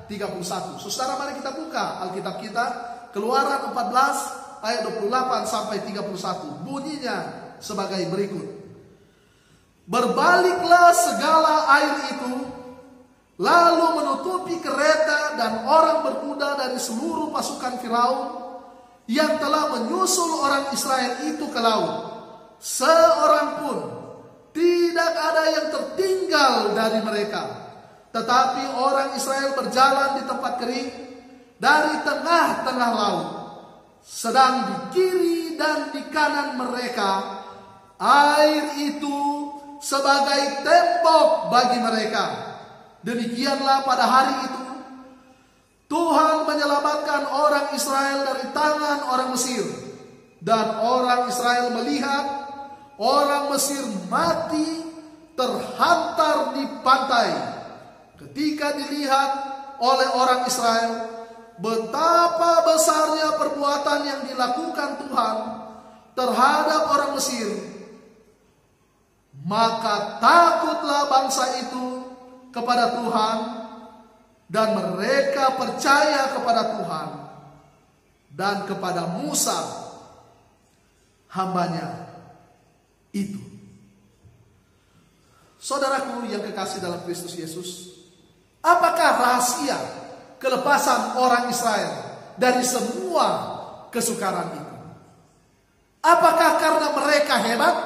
31. Saudara, mari kita buka Alkitab kita, Keluaran 14 ayat 28 sampai 31. Bunyinya sebagai berikut. Berbaliklah segala air itu, lalu menutupi kereta dan orang berkuda dari seluruh pasukan Firaun yang telah menyusul orang Israel itu ke laut. Seorang pun tidak ada yang tertinggal dari mereka. Tetapi orang Israel berjalan di tempat kering dari tengah-tengah laut. Sedang di kiri dan di kanan mereka air itu sebagai tembok bagi mereka. Demikianlah pada hari itu Tuhan menyelamatkan orang Israel dari tangan orang Mesir. Dan orang Israel melihat orang Mesir mati terhantar di pantai. Ketika dilihat oleh orang Israel betapa besarnya perbuatan yang dilakukan Tuhan terhadap orang Mesir, maka takutlah bangsa itu kepada Tuhan dan mereka percaya kepada Tuhan dan kepada Musa hambanya itu. Saudaraku yang kekasih dalam Kristus Yesus, apakah rahasia kelepasan orang Israel dari semua kesukaran itu? Apakah karena mereka hebat?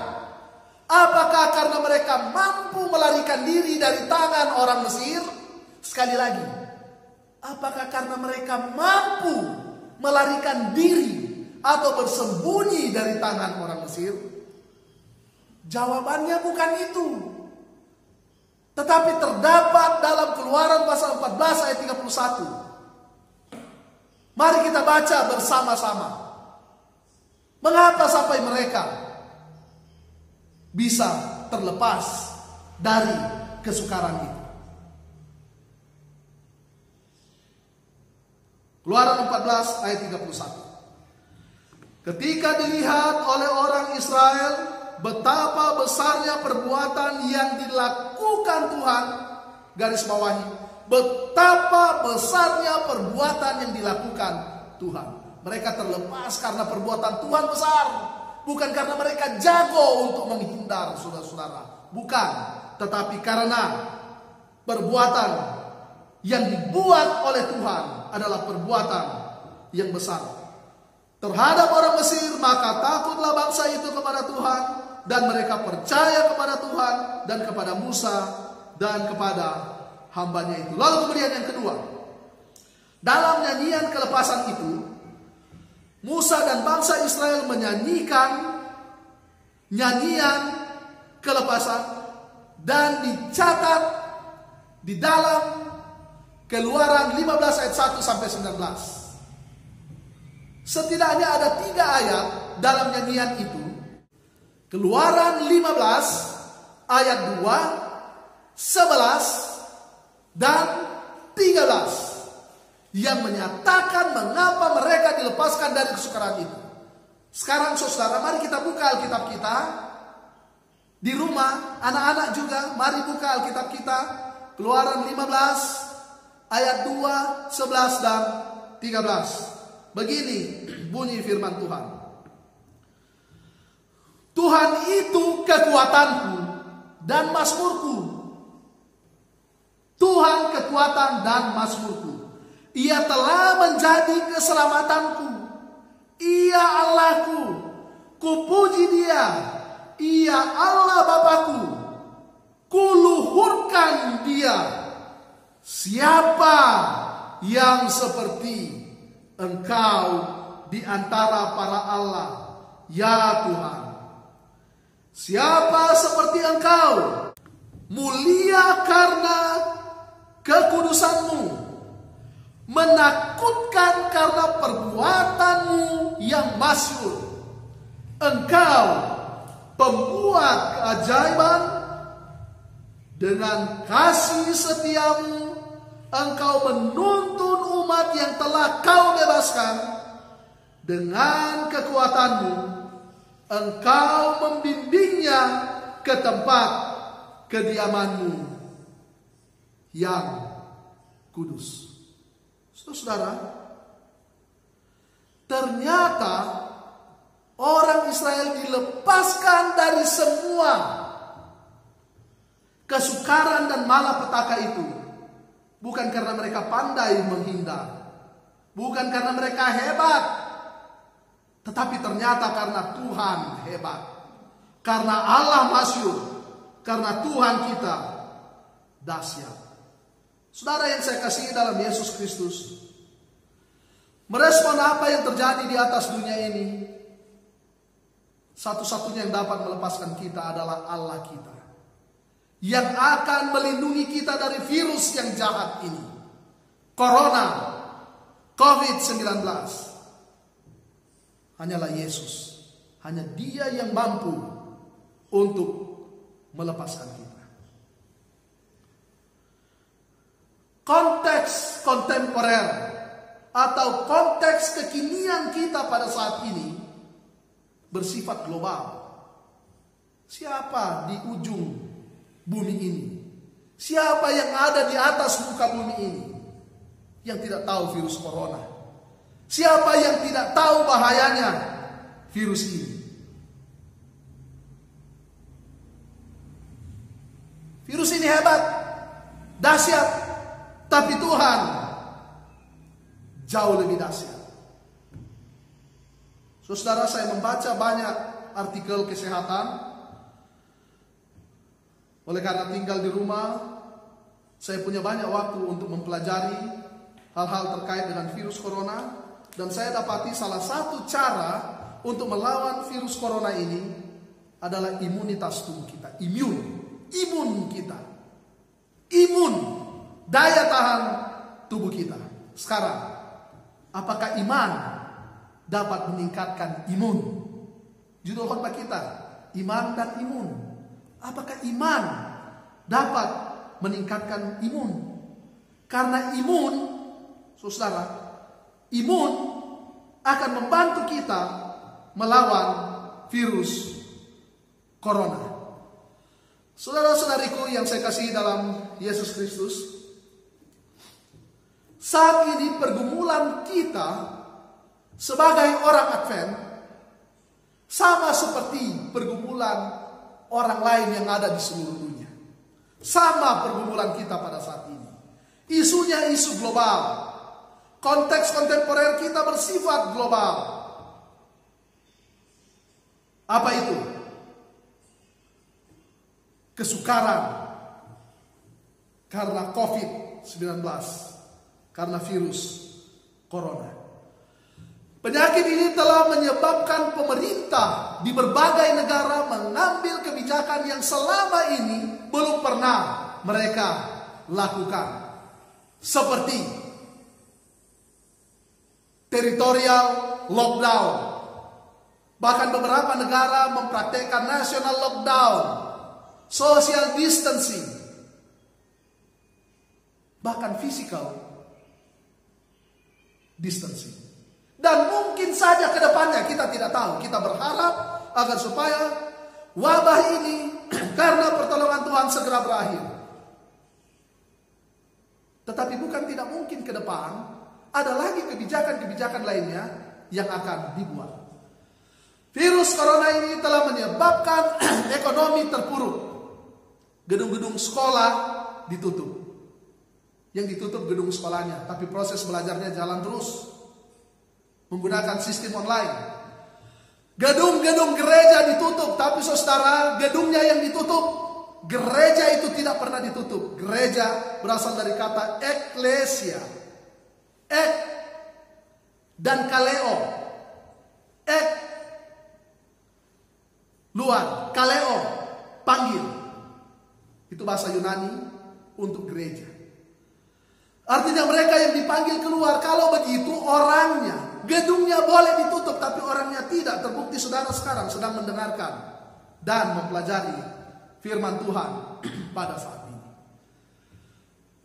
Apakah karena mereka mampu melarikan diri dari tangan orang Mesir? Sekali lagi, apakah karena mereka mampu melarikan diri atau bersembunyi dari tangan orang Mesir? Jawabannya bukan itu. Tetapi terdapat dalam Keluaran pasal 14 ayat 31. Mari kita baca bersama-sama. Mengapa sampai mereka bisa terlepas dari kesukaran itu? Keluaran 14 ayat 31. Ketika dilihat oleh orang Israel betapa besarnya perbuatan yang dilakukan Tuhan, garis bawahi, betapa besarnya perbuatan yang dilakukan Tuhan. Mereka terlepas karena perbuatan Tuhan besar, bukan karena mereka jago untuk menghindar, saudara-saudara. Bukan, tetapi karena perbuatan yang dibuat oleh Tuhan adalah perbuatan yang besar. Terhadap orang Mesir, maka takutlah bangsa itu kepada Tuhan, dan mereka percaya kepada Tuhan dan kepada Musa dan kepada hambanya itu. Lalu kemudian yang kedua, dalam nyanyian kelepasan itu, Musa dan bangsa Israel menyanyikan nyanyian kelepasan, dan dicatat di dalam Keluaran 15 ayat 1 sampai 19. Setidaknya ada 3 ayat dalam nyanyian itu. Keluaran 15 ayat 2, 11 dan 13 yang menyatakan mengapa mereka dilepaskan dari kesukaran itu. Sekarang saudara, mari kita buka Alkitab kita di rumah, anak-anak juga mari buka Alkitab kita. Keluaran 15 ayat 2, 11 dan 13. Begini bunyi firman Tuhan. Tuhan itu kekuatanku dan mazmurku. Tuhan kekuatan dan mazmurku. Ia telah menjadi keselamatanku. Ia Allahku. Kupuji Dia. Ia Allah Bapakku. Kuluhurkan Dia. Siapa yang seperti Engkau di antara para Allah, ya Tuhan? Siapa seperti Engkau? Mulia karena kekudusan-Mu, menakutkan karena perbuatan-Mu yang masyhur. Engkau pembuat keajaiban, dengan kasih setia-Mu Engkau menuntun umat yang telah Kau bebaskan. Dengan kekuatan-Mu Engkau membimbingnya ke tempat kediaman-Mu yang kudus. Saudara, ternyata orang Israel dilepaskan dari semua kesukaran dan malapetaka itu. Bukan karena mereka pandai menghindar, bukan karena mereka hebat, tetapi ternyata karena Tuhan hebat, karena Allah masyhur, karena Tuhan kita dahsyat. Saudara yang saya kasihi dalam Yesus Kristus, merespon apa yang terjadi di atas dunia ini, satu-satunya yang dapat melepaskan kita adalah Allah kita, yang akan melindungi kita dari virus yang jahat ini, Corona, COVID-19. Hanyalah Yesus, hanya Dia yang mampu untuk melepaskan kita. Konteks kontemporer atau konteks kekinian kita pada saat ini bersifat global. Siapa di ujung bumi ini? Siapa yang ada di atas muka bumi ini yang tidak tahu virus corona? Siapa yang tidak tahu bahayanya virus ini? Virus ini hebat, dahsyat, tapi Tuhan jauh lebih dahsyat. Saudara, saya membaca banyak artikel kesehatan. Oleh karena tinggal di rumah, saya punya banyak waktu untuk mempelajari hal-hal terkait dengan virus corona. Dan saya dapati salah satu cara untuk melawan virus corona ini adalah imunitas tubuh kita. Imun kita. Imun, daya tahan tubuh kita. Sekarang, apakah iman dapat meningkatkan imun? Judul khotbah kita, iman dan imun. Apakah iman dapat meningkatkan imun? Karena imun, saudara, imun akan membantu kita melawan virus corona. Saudara-saudariku yang saya kasihi dalam Yesus Kristus, saat ini pergumulan kita sebagai orang Advent sama seperti pergumulan orang lain yang ada di seluruh dunia. Sama pergumulan kita pada saat ini. Isunya isu global. Konteks kontemporer kita bersifat global. Apa itu? Kesukaran karena COVID-19, karena virus corona. Penyakit ini telah menyebabkan pemerintah di berbagai negara mengambil kebijakan yang selama ini belum pernah mereka lakukan. Seperti territorial lockdown. Bahkan beberapa negara mempraktekkan national lockdown, social distancing, bahkan physical distancing. Dan mungkin saja ke depannya, kita tidak tahu. Kita berharap agar supaya wabah ini karena pertolongan Tuhan segera berakhir. Tetapi bukan tidak mungkin ke depan ada lagi kebijakan-kebijakan lainnya yang akan dibuat. Virus corona ini telah menyebabkan ekonomi terpuruk. Gedung-gedung sekolah ditutup. Yang ditutup gedung sekolahnya, tapi proses belajarnya jalan terus menggunakan sistem online. Gedung-gedung gereja ditutup, tapi saudara, gedungnya yang ditutup, gereja itu tidak pernah ditutup. Gereja berasal dari kata eklesia. Ek dan kaleo. Ek luar, kaleo panggil. Itu bahasa Yunani untuk gereja. Artinya mereka yang dipanggil keluar. Kalau begitu orangnya, gedungnya boleh ditutup, tapi orangnya tidak. Terbukti saudara sekarang sedang mendengarkan dan mempelajari firman Tuhan pada saat ini.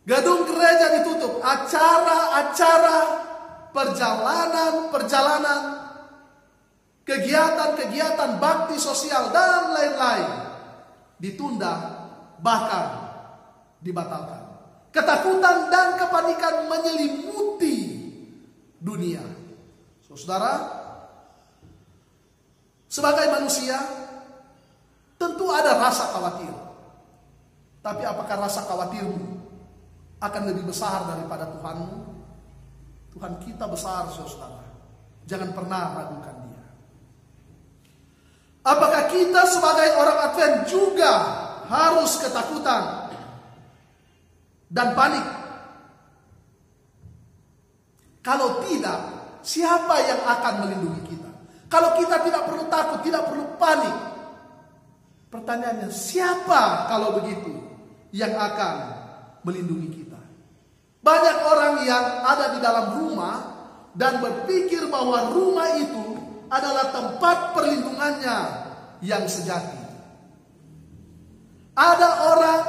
Gedung gereja ditutup. Acara-acara, perjalanan-perjalanan, kegiatan-kegiatan bakti sosial dan lain-lain ditunda, bahkan dibatalkan. Ketakutan dan kepanikan menyelimuti dunia. Saudara, sebagai manusia tentu ada rasa khawatir. Tapi apakah rasa khawatirmu akan lebih besar daripada Tuhanmu? Tuhan kita besar, saudara. Jangan pernah ragukan Dia. Apakah kita sebagai orang Advent juga harus ketakutan dan panik? Kalau tidak, siapa yang akan melindungi kita? Kalau kita tidak perlu takut, tidak perlu panik, pertanyaannya, siapa kalau begitu yang akan melindungi kita? Banyak orang yang ada di dalam rumah dan berpikir bahwa rumah itu adalah tempat perlindungannya yang sejati. Ada orang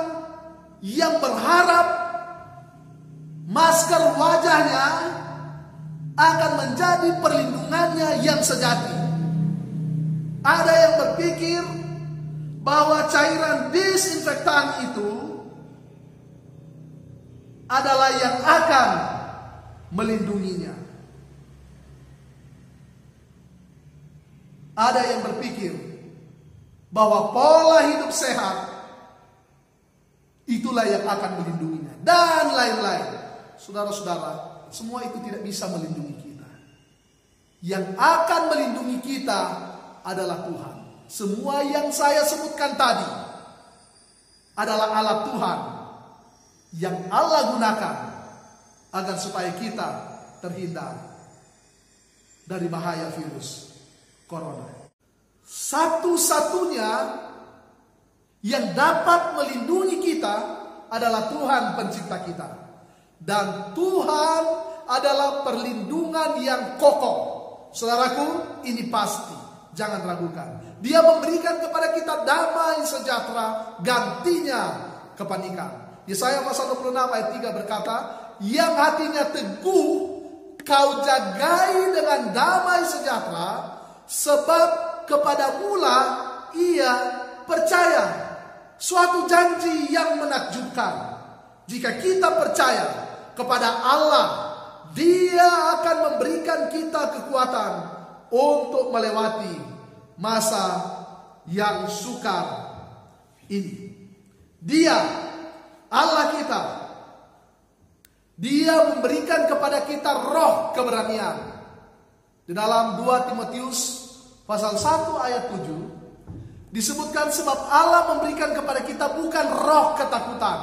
yang berharap masker wajahnya akan menjadi perlindungannya yang sejati. Ada yang berpikir bahwa cairan disinfektan itu adalah yang akan melindunginya. Ada yang berpikir bahwa pola hidup sehat itulah yang akan melindunginya, dan lain-lain. Saudara-saudara, semua itu tidak bisa melindungi kita. Yang akan melindungi kita adalah Tuhan. Semua yang saya sebutkan tadi adalah alat Tuhan yang Allah gunakan agar supaya kita terhindar dari bahaya virus corona. Satu-satunya yang dapat melindungi kita adalah Tuhan pencipta kita. Dan Tuhan adalah perlindungan yang kokoh. Saudaraku, ini pasti. Jangan ragukan. Dia memberikan kepada kita damai sejahtera, gantinya kepanikan. Yesaya pasal 26 ayat 3 berkata, yang hatinya teguh kau jagai dengan damai sejahtera, sebab kepada mula ia percaya. Suatu janji yang menakjubkan. Jika kita percaya kepada Allah, Dia akan memberikan kita kekuatan untuk melewati masa yang sukar ini. Dia, Allah kita, Dia memberikan kepada kita roh keberanian. Di dalam 2 Timotius pasal 1 ayat 7 disebutkan, sebab Allah memberikan kepada kita bukan roh ketakutan.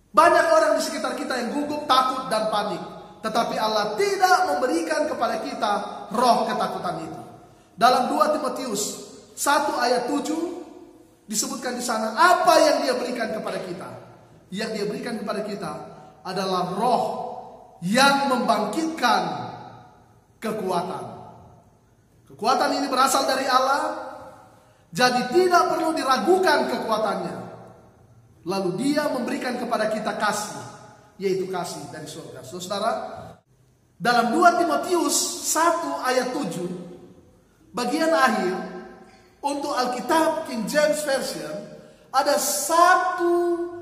Banyak orang di sekitar kita yang gugup, takut, dan panik. Tetapi Allah tidak memberikan kepada kita roh ketakutan itu. Dalam 2 Timotius 1 ayat 7 disebutkan di sana apa yang Dia berikan kepada kita. Yang Dia berikan kepada kita adalah roh yang membangkitkan kekuatan. Kekuatan ini berasal dari Allah, jadi tidak perlu diragukan kekuatannya. Lalu Dia memberikan kepada kita kasih, yaitu kasih dari surga. Saudara, dalam 2 Timotius 1 ayat 7, bagian akhir untuk Alkitab King James Version, ada satu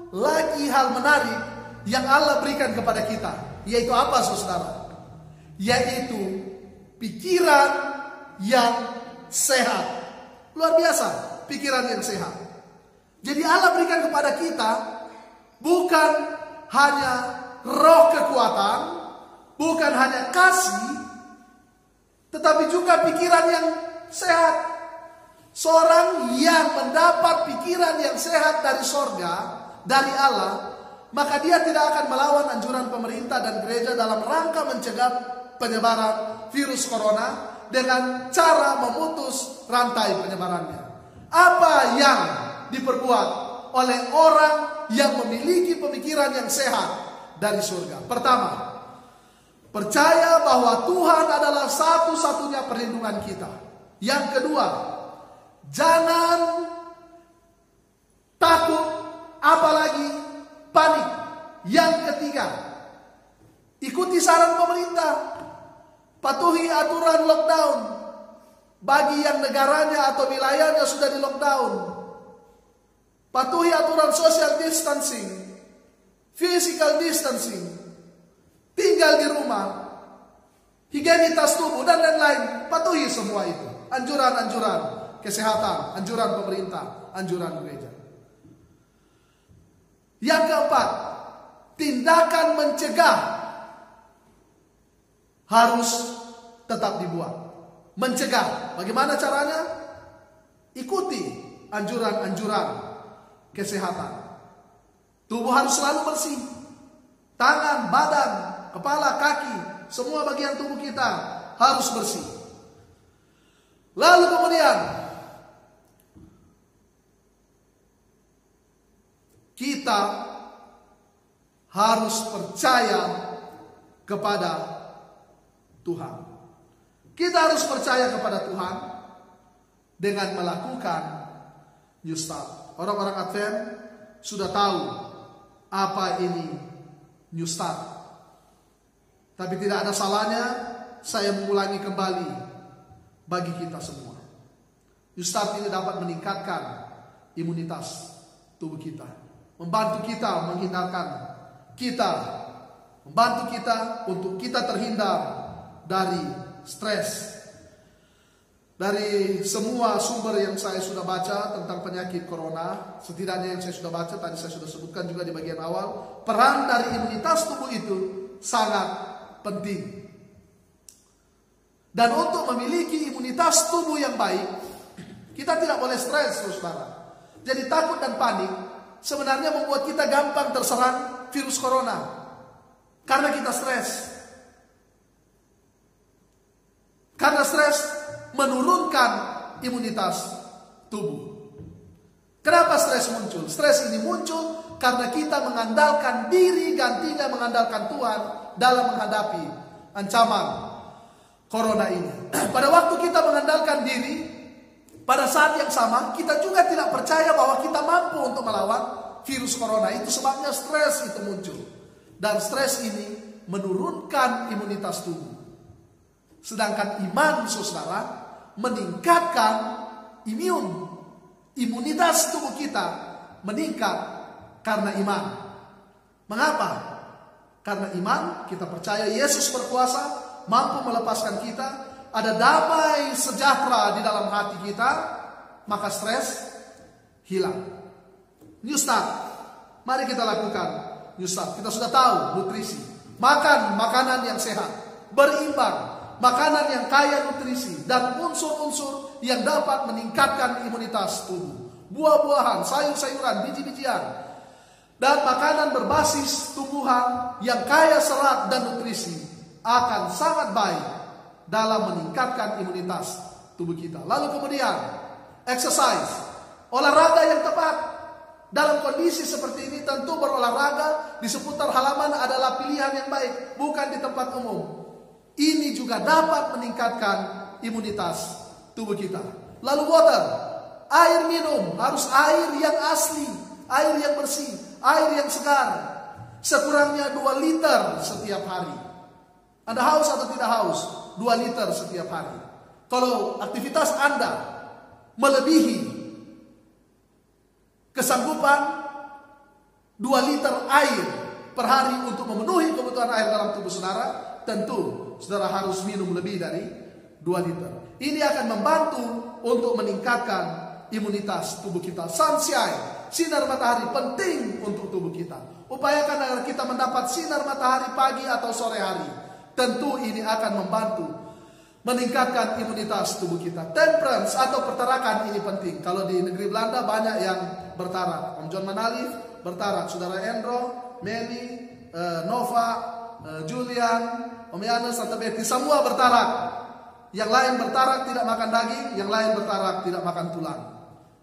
lagi hal menarik yang Allah berikan kepada kita. Yaitu apa, saudara? Yaitu pikiran yang sehat. Luar biasa, pikiran yang sehat. Jadi Allah berikan kepada kita bukan hanya roh kekuatan, bukan hanya kasih, tetapi juga pikiran yang sehat. Seorang yang mendapat pikiran yang sehat dari sorga, dari Allah, maka dia tidak akan melawan anjuran pemerintah dan gereja dalam rangka mencegah penyebaran virus corona dengan cara memutus rantai penyebarannya. Apa yang diperbuat oleh orang yang memiliki pemikiran yang sehat dari surga? Pertama, percaya bahwa Tuhan adalah satu-satunya perlindungan kita. Yang kedua, jangan takut, apalagi panik. Yang ketiga, ikuti saran pemerintah. Patuhi aturan lockdown bagi yang negaranya atau wilayahnya sudah di lockdown. Patuhi aturan social distancing, physical distancing, tinggal di rumah, higienitas tubuh, dan lain-lain. Patuhi semua itu. Anjuran-anjuran kesehatan, anjuran pemerintah, anjuran gereja. Yang keempat, tindakan mencegah harus tetap dibuat. Mencegah, bagaimana caranya? Ikuti anjuran-anjuran kesehatan. Tubuh harus selalu bersih. Tangan, badan, kepala, kaki, semua bagian tubuh kita harus bersih. Lalu kemudian kita harus percaya kepada Tuhan. Kita harus percaya kepada Tuhan dengan melakukan New Start. Orang-orang Advent sudah tahu apa ini New Start. Tapi tidak ada salahnya saya mengulangi kembali bagi kita semua. New Start ini dapat meningkatkan imunitas tubuh kita, membantu kita menghindarkan kita, membantu kita untuk kita terhindar dari stres. Dari semua sumber yang saya sudah baca tentang penyakit corona, setidaknya yang saya sudah baca, tadi saya sudah sebutkan juga di bagian awal, peran dari imunitas tubuh itu sangat penting. Dan untuk memiliki imunitas tubuh yang baik, kita tidak boleh stres, saudara. Jadi takut dan panik sebenarnya membuat kita gampang terserang virus corona. Karena kita stres. Karena stres menurunkan imunitas tubuh. Kenapa stres muncul? Stres ini muncul karena kita mengandalkan diri gantinya mengandalkan Tuhan dalam menghadapi ancaman corona ini. Pada waktu kita mengandalkan diri, pada saat yang sama kita juga tidak percaya bahwa kita mampu untuk melawan virus corona. Itu sebabnya stres itu muncul. Dan stres ini menurunkan imunitas tubuh. Sedangkan iman, saudara, meningkatkan imunitas tubuh kita meningkat karena iman. Mengapa? Karena iman, kita percaya Yesus berkuasa, mampu melepaskan kita, ada damai sejahtera di dalam hati kita, maka stres hilang. New start. Mari kita lakukan new start. Kita sudah tahu nutrisi. Makan makanan yang sehat, berimbang, makanan yang kaya nutrisi dan unsur-unsur yang dapat meningkatkan imunitas tubuh. Buah-buahan, sayur-sayuran, biji-bijian, dan makanan berbasis tumbuhan yang kaya serat dan nutrisi akan sangat baik dalam meningkatkan imunitas tubuh kita. Lalu kemudian exercise, olahraga yang tepat. Dalam kondisi seperti ini tentu berolahraga di seputar halaman adalah pilihan yang baik, bukan di tempat umum. Ini juga dapat meningkatkan imunitas tubuh kita. Lalu water, air minum harus air yang asli, air yang bersih, air yang segar. Sekurangnya 2 liter setiap hari. Anda haus atau tidak haus? 2 liter setiap hari. Kalau aktivitas Anda melebihi kesanggupan 2 liter air per hari untuk memenuhi kebutuhan air dalam tubuh saudara, tentu saudara harus minum lebih dari 2 liter. Ini akan membantu untuk meningkatkan imunitas tubuh kita. Sunshine, sinar matahari penting untuk tubuh kita. Upayakan agar kita mendapat sinar matahari pagi atau sore hari. Tentu ini akan membantu meningkatkan imunitas tubuh kita. Temperance atau pertarakan ini penting. Kalau di negeri Belanda banyak yang bertarak. Om John Manalif bertarak, saudara Endro, Meli, Nova, Julian, Om Yanus, Tante Betty, semua bertarak. Yang lain bertarak tidak makan daging, yang lain bertarak tidak makan tulang.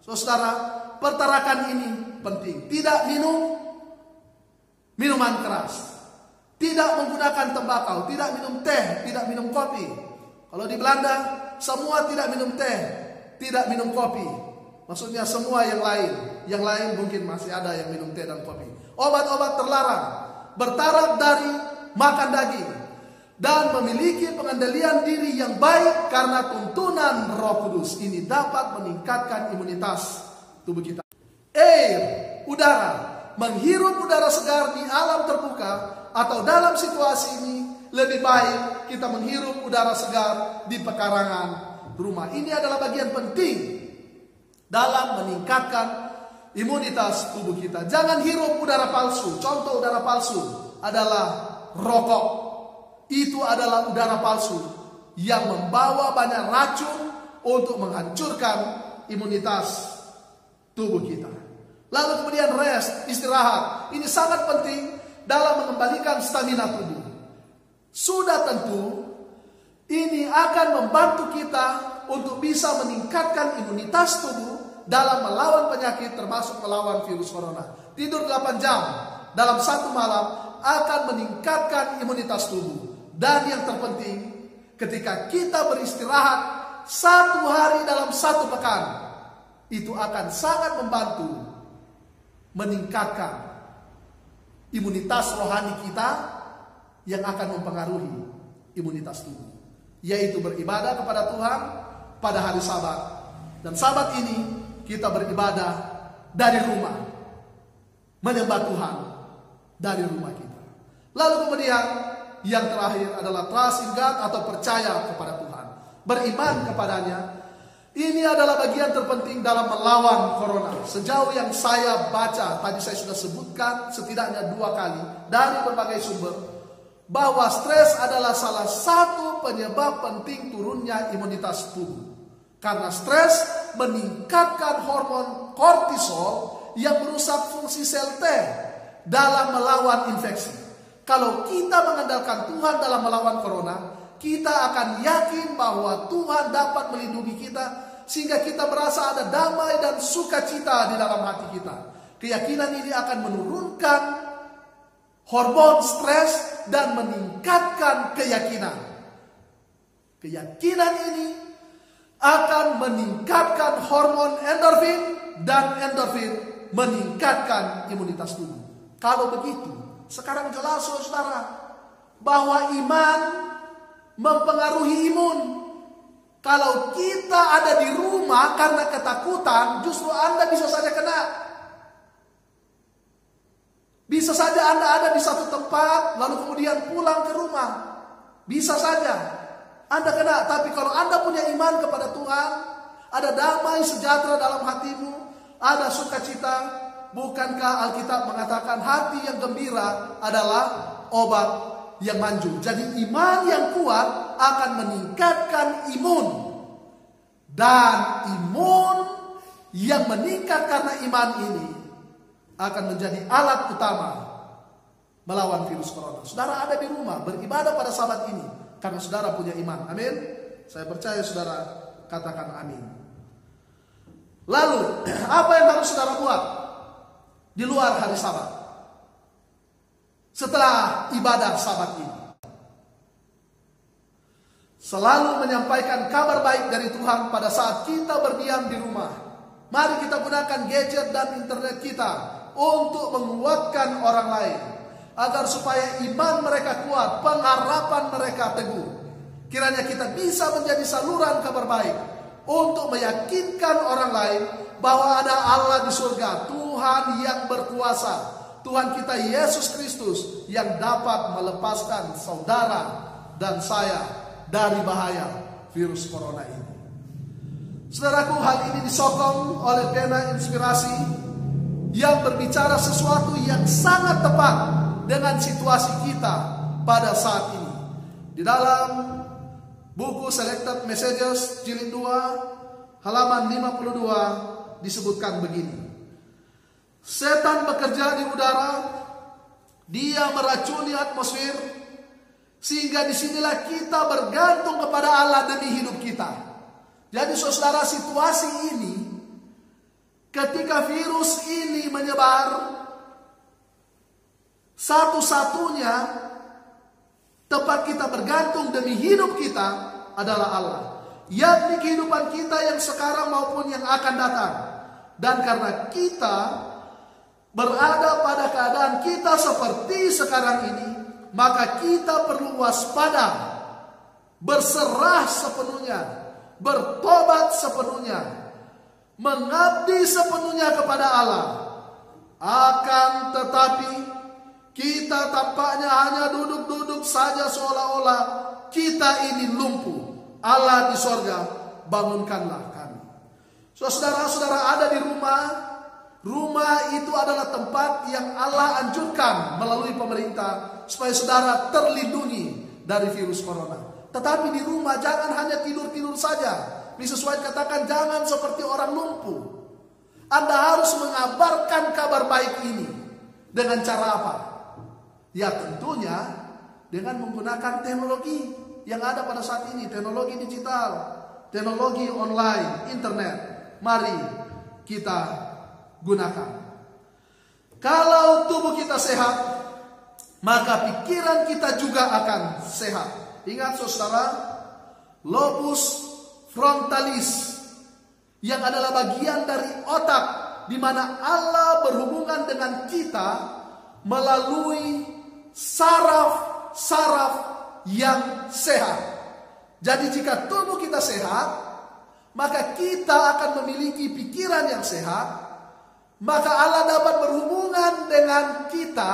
Saudara, pertarakan ini penting. Tidak minum minuman keras, tidak menggunakan tembakau, tidak minum teh, tidak minum kopi. Kalau di Belanda semua tidak minum teh, tidak minum kopi. Maksudnya semua yang lain. Yang lain mungkin masih ada yang minum teh dan kopi. Obat-obat terlarang. Bertarak dari makan daging. Dan memiliki pengendalian diri yang baik karena tuntunan Roh Kudus. Ini dapat meningkatkan imunitas tubuh kita. Air, udara. Menghirup udara segar di alam terbuka atau dalam situasi ini lebih baik kita menghirup udara segar di pekarangan rumah. Ini adalah bagian penting dalam meningkatkan imunitas tubuh kita. Jangan hirup udara palsu. Contoh udara palsu adalah rokok. Itu adalah udara palsu yang membawa banyak racun untuk menghancurkan imunitas tubuh kita. Lalu kemudian rest, istirahat. Ini sangat penting dalam mengembalikan stamina tubuh. Sudah tentu ini akan membantu kita untuk bisa meningkatkan imunitas tubuh dalam melawan penyakit termasuk melawan virus corona. Tidur 8 jam dalam 1 malam akan meningkatkan imunitas tubuh. Dan yang terpenting, ketika kita beristirahat 1 hari dalam 1 pekan, itu akan sangat membantu meningkatkan imunitas rohani kita yang akan mempengaruhi imunitas tubuh, yaitu beribadah kepada Tuhan pada hari Sabat. Dan Sabat ini kita beribadah dari rumah, menyembah Tuhan dari rumah kita. Lalu kemudian yang terakhir adalah trust in God atau percaya kepada Tuhan, beriman kepadanya. Ini adalah bagian terpenting dalam melawan corona. Sejauh yang saya baca, tadi saya sudah sebutkan setidaknya 2 kali dari berbagai sumber, bahwa stres adalah salah satu penyebab penting turunnya imunitas tubuh. Karena stres meningkatkan hormon kortisol yang merusak fungsi sel T dalam melawan infeksi. Kalau kita mengandalkan Tuhan dalam melawan corona, kita akan yakin bahwa Tuhan dapat melindungi kita, sehingga kita merasa ada damai dan sukacita di dalam hati kita. Keyakinan ini akan menurunkan hormon stres dan meningkatkan keyakinan. Keyakinan ini akan meningkatkan hormon endorfin, dan endorfin meningkatkan imunitas tubuh. Kalau begitu, Sekarang jelas saudara bahwa iman mempengaruhi imun. Kalau kita ada di rumah karena ketakutan, justru Anda bisa saja kena. Bisa saja Anda ada di satu tempat, lalu kemudian pulang ke rumah. Bisa saja Anda kena. Tapi kalau Anda punya iman kepada Tuhan, ada damai sejahtera dalam hatimu, ada sukacita. Bukankah Alkitab mengatakan hati yang gembira adalah obat yang manjur. Jadi iman yang kuat akan meningkatkan imun. Dan imun yang meningkat karena iman ini akan menjadi alat utama melawan virus corona. Saudara ada di rumah beribadah pada Sabat ini karena saudara punya iman. Amin. Saya percaya saudara katakan amin. Lalu apa yang harus saudara buat di luar hari Sabat setelah ibadah Sabat ini? Selalu menyampaikan kabar baik dari Tuhan pada saat kita berdiam di rumah. Mari kita gunakan gadget dan internet kita untuk menguatkan orang lain, agar supaya iman mereka kuat, pengharapan mereka teguh. Kiranya kita bisa menjadi saluran kabar baik untuk meyakinkan orang lain bahwa ada Allah di surga, Tuhan yang berkuasa, Tuhan kita Yesus Kristus yang dapat melepaskan saudara dan saya dari bahaya virus corona ini. Saudaraku, hal ini disokong oleh pena inspirasi yang berbicara sesuatu yang sangat tepat dengan situasi kita pada saat ini. Di dalam buku Selected Messages jilid 2 halaman 52 disebutkan begini. Setan bekerja di udara, dia meracuni atmosfer, sehingga disinilah kita bergantung kepada Allah demi hidup kita. Jadi saudara, situasi ini, ketika virus ini menyebar, satu-satunya tempat kita bergantung demi hidup kita adalah Allah. Yakni kehidupan kita yang sekarang maupun yang akan datang. Dan karena kita berada pada keadaan kita seperti sekarang ini, maka kita perlu waspada, berserah sepenuhnya, bertobat sepenuhnya, mengabdi sepenuhnya kepada Allah. Akan tetapi kita tampaknya hanya duduk-duduk saja seolah-olah kita ini lumpuh. Allah di sorga, bangunkanlah kami. Saudara-saudara ada di rumah. Rumah itu adalah tempat yang Allah anjurkan melalui pemerintah supaya saudara terlindungi dari virus corona. Tetapi di rumah jangan hanya tidur-tidur saja. Disesuaikan katakan jangan seperti orang lumpuh. Anda harus mengabarkan kabar baik ini. Dengan cara apa? Ya tentunya dengan menggunakan teknologi yang ada pada saat ini. Teknologi digital, teknologi online, internet. Mari kita gunakan. Kalau tubuh kita sehat, maka pikiran kita juga akan sehat. Ingat saudara, lobus frontalis yang adalah bagian dari otak di mana Allah berhubungan dengan kita melalui saraf-saraf yang sehat. Jadi jika tubuh kita sehat, maka kita akan memiliki pikiran yang sehat. Maka Allah dapat berhubungan dengan kita,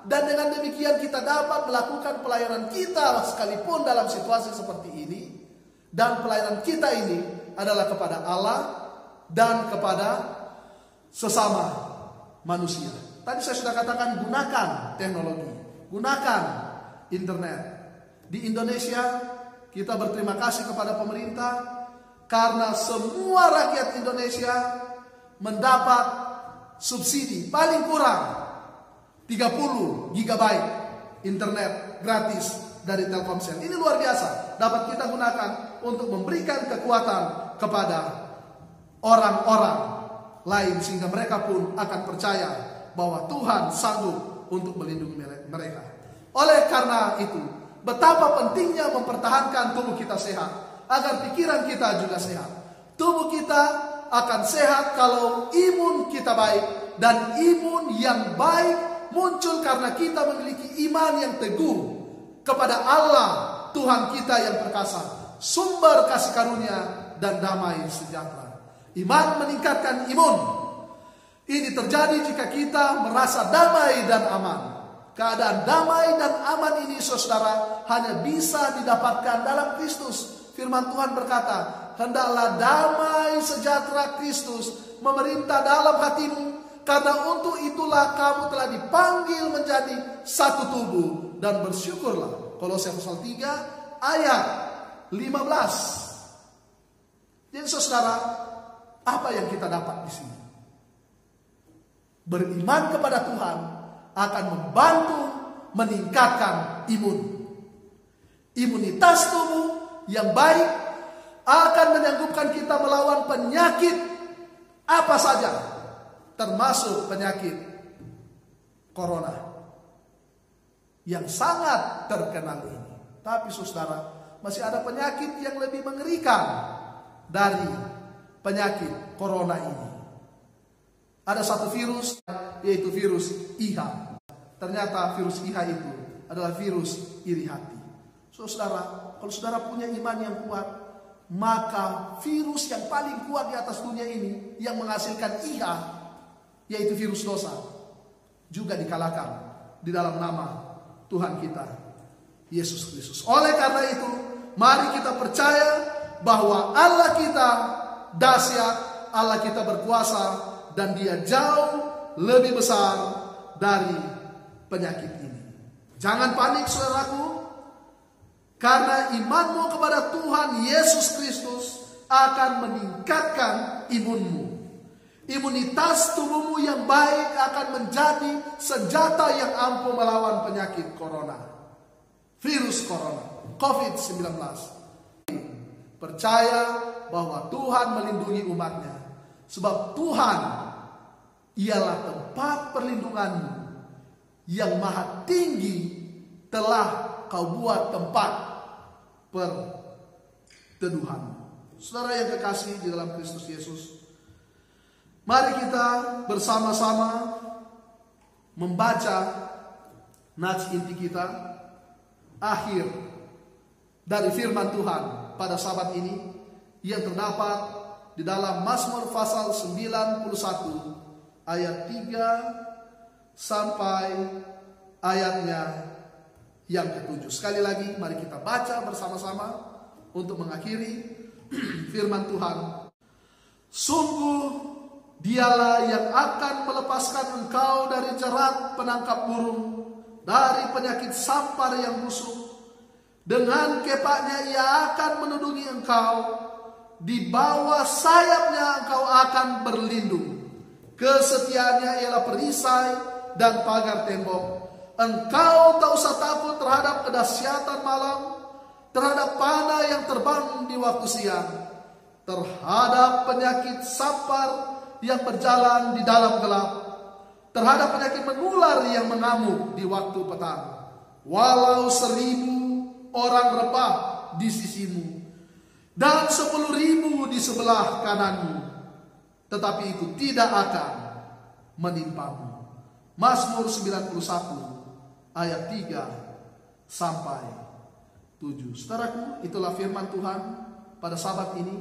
dan dengan demikian kita dapat melakukan pelayanan kita sekalipun dalam situasi seperti ini. Dan pelayanan kita ini adalah kepada Allah dan kepada sesama manusia. Tadi saya sudah katakan gunakan teknologi, gunakan internet. Di Indonesia kita berterima kasih kepada pemerintah karena semua rakyat Indonesia mendapat subsidi paling kurang 30 GB internet gratis dari Telkomsel. Ini luar biasa. Dapat kita gunakan untuk memberikan kekuatan kepada orang-orang lain sehingga mereka pun akan percaya bahwa Tuhan sanggup untuk melindungi mereka. Oleh karena itu, betapa pentingnya mempertahankan tubuh kita sehat agar pikiran kita juga sehat. Tubuh kita akan sehat kalau imun kita baik, dan imun yang baik muncul karena kita memiliki iman yang teguh kepada Allah Tuhan kita yang perkasa, sumber kasih karunia dan damai sejahtera. Iman meningkatkan imun. Ini terjadi jika kita merasa damai dan aman. Keadaan damai dan aman ini, saudara, hanya bisa didapatkan dalam Kristus. Firman Tuhan berkata, hendaklah damai sejahtera Kristus memerintah dalam hatimu, karena untuk itulah kamu telah dipanggil menjadi satu tubuh, dan bersyukurlah. Kolose pasal 3 ayat 15. Jadi saudara, apa yang kita dapat di sini? Beriman kepada Tuhan akan membantu meningkatkan imun. Imunitas tubuh yang baik akan menyanggup kita melawan penyakit apa saja, termasuk penyakit corona yang sangat terkenal ini. Tapi saudara, masih ada penyakit yang lebih mengerikan dari penyakit corona ini. Ada satu virus, yaitu virus IHA. Ternyata virus IHA itu adalah virus iri hati. Saudara, kalau saudara punya iman yang kuat, maka virus yang paling kuat di atas dunia ini yang menghasilkan IHA, yaitu virus dosa, juga dikalahkan di dalam nama Tuhan kita, Yesus Kristus. Oleh karena itu, mari kita percaya bahwa Allah kita dahsyat, Allah kita berkuasa, dan Dia jauh lebih besar dari penyakit ini. Jangan panik, saudaraku, karena imanmu kepada Tuhan Yesus Kristus akan meningkatkan imunmu. Imunitas tubuhmu yang baik akan menjadi senjata yang ampuh melawan penyakit corona, virus corona, COVID-19. Percaya bahwa Tuhan melindungi umatnya, sebab Tuhan ialah tempat perlindunganmu yang maha tinggi, telah kau buat tempat perteduhan. Saudara yang kekasih di dalam Kristus Yesus, mari kita bersama-sama membaca nats inti kita, akhir dari firman Tuhan pada sabat ini, yang terdapat di dalam Mazmur pasal 91 ayat 3 sampai ayatnya yang ke-7. Sekali lagi mari kita baca bersama-sama untuk mengakhiri firman Tuhan. Sungguh Dialah yang akan melepaskan engkau dari jerat penangkap burung, dari penyakit sampar yang busuk. Dengan kepaknya Ia akan menudungi engkau, di bawah sayapnya engkau akan berlindung. Kesetiaannya ialah perisai dan pagar tembok. Engkau tak usah takut terhadap kedahsyatan malam, terhadap panah yang terbang di waktu siang, terhadap penyakit sampar yang berjalan di dalam gelap, terhadap penyakit menular yang mengamuk di waktu petang. Walau 1.000 orang rebah di sisimu dan 10.000 di sebelah kananmu, tetapi itu tidak akan menimpamu. Mazmur 91 ayat 3 sampai 7. Saudaraku, itulah firman Tuhan pada sabat ini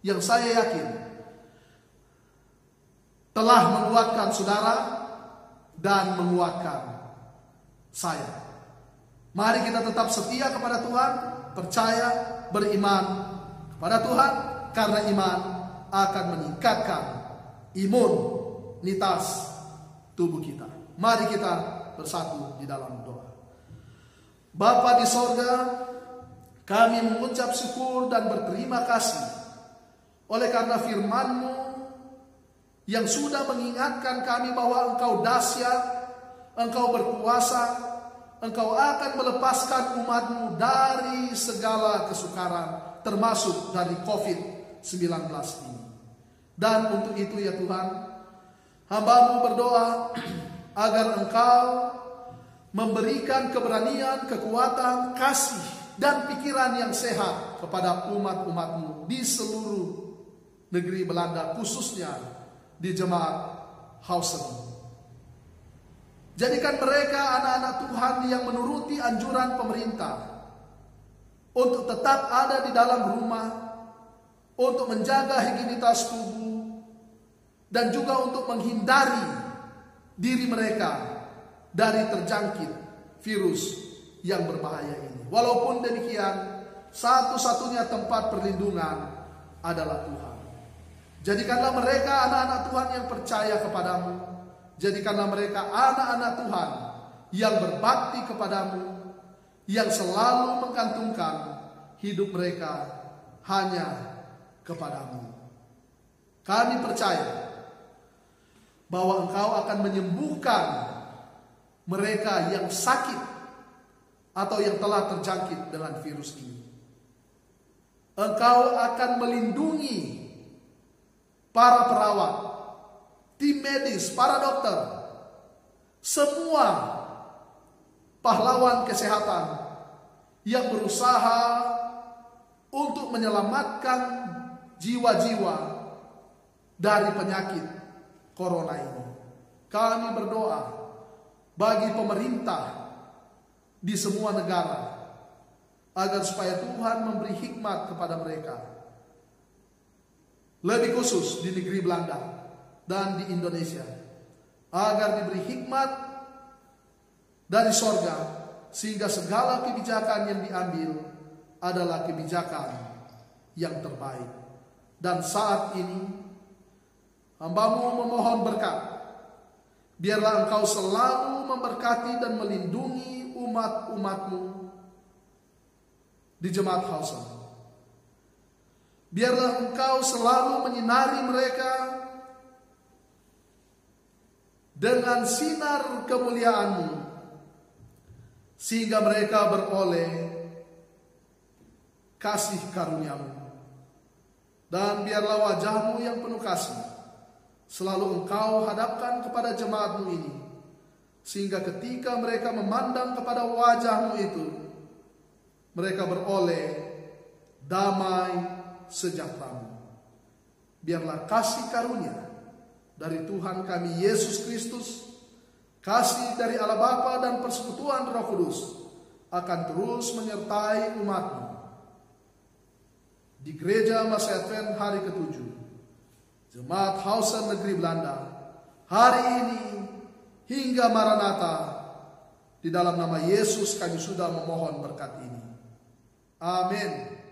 yang saya yakin telah menguatkan saudara dan menguatkan saya. Mari kita tetap setia kepada Tuhan, percaya, beriman kepada Tuhan, karena iman akan meningkatkan imunitas tubuh kita. Mari kita bersatu di dalam doa. Bapa di sorga, kami mengucap syukur dan berterima kasih oleh karena firman-Mu yang sudah mengingatkan kami bahwa Engkau dahsyat, Engkau berkuasa, Engkau akan melepaskan umat-Mu dari segala kesukaran, termasuk dari COVID-19 ini. Dan untuk itu ya Tuhan, hamba-Mu berdoa agar Engkau memberikan keberanian, kekuatan, kasih, dan pikiran yang sehat kepada umat-umat-Mu di seluruh negeri Belanda, khususnya di jemaat Hausen. Jadikan mereka anak-anak Tuhan yang menuruti anjuran pemerintah untuk tetap ada di dalam rumah, untuk menjaga higienitas tubuh, dan juga untuk menghindari diri mereka dari terjangkit virus yang berbahaya ini. Walaupun demikian, satu-satunya tempat perlindungan adalah Tuhan. Jadikanlah mereka anak-anak Tuhan yang percaya kepadamu. Jadikanlah mereka anak-anak Tuhan yang berbakti kepadamu, yang selalu menggantungkan hidup mereka hanya kepadamu. Kami percaya bahwa Engkau akan menyembuhkan mereka yang sakit atau yang telah terjangkit dengan virus ini. Engkau akan melindungi para perawat, tim medis, para dokter, semua pahlawan kesehatan yang berusaha untuk menyelamatkan jiwa-jiwa dari penyakit corona ini. Kami berdoa bagi pemerintah di semua negara agar supaya Tuhan memberi hikmat kepada mereka, lebih khusus di negeri Belanda dan di Indonesia, agar diberi hikmat dari sorga, sehingga segala kebijakan yang diambil adalah kebijakan yang terbaik. Dan saat ini hamba-Mu memohon berkat. Biarlah Engkau selalu memberkati dan melindungi umat-umat-Mu di Jemaat Hausen. Biarlah Engkau selalu menyinari mereka dengan sinar kemuliaan-Mu, sehingga mereka beroleh kasih karunia-Mu. Dan biarlah wajah-Mu yang penuh kasih selalu Engkau hadapkan kepada jemaat-Mu ini, sehingga ketika mereka memandang kepada wajah-Mu itu, mereka beroleh damai sejahtera-Mu. Biarlah kasih karunia dari Tuhan kami Yesus Kristus, kasih dari Allah Bapa dan persekutuan Roh Kudus akan terus menyertai umat-Mu di Gereja Masa Advent hari ke-7 Jemaat Hausen Negeri Belanda hari ini hingga Maranatha. Di dalam nama Yesus kami sudah memohon berkat ini. Amin.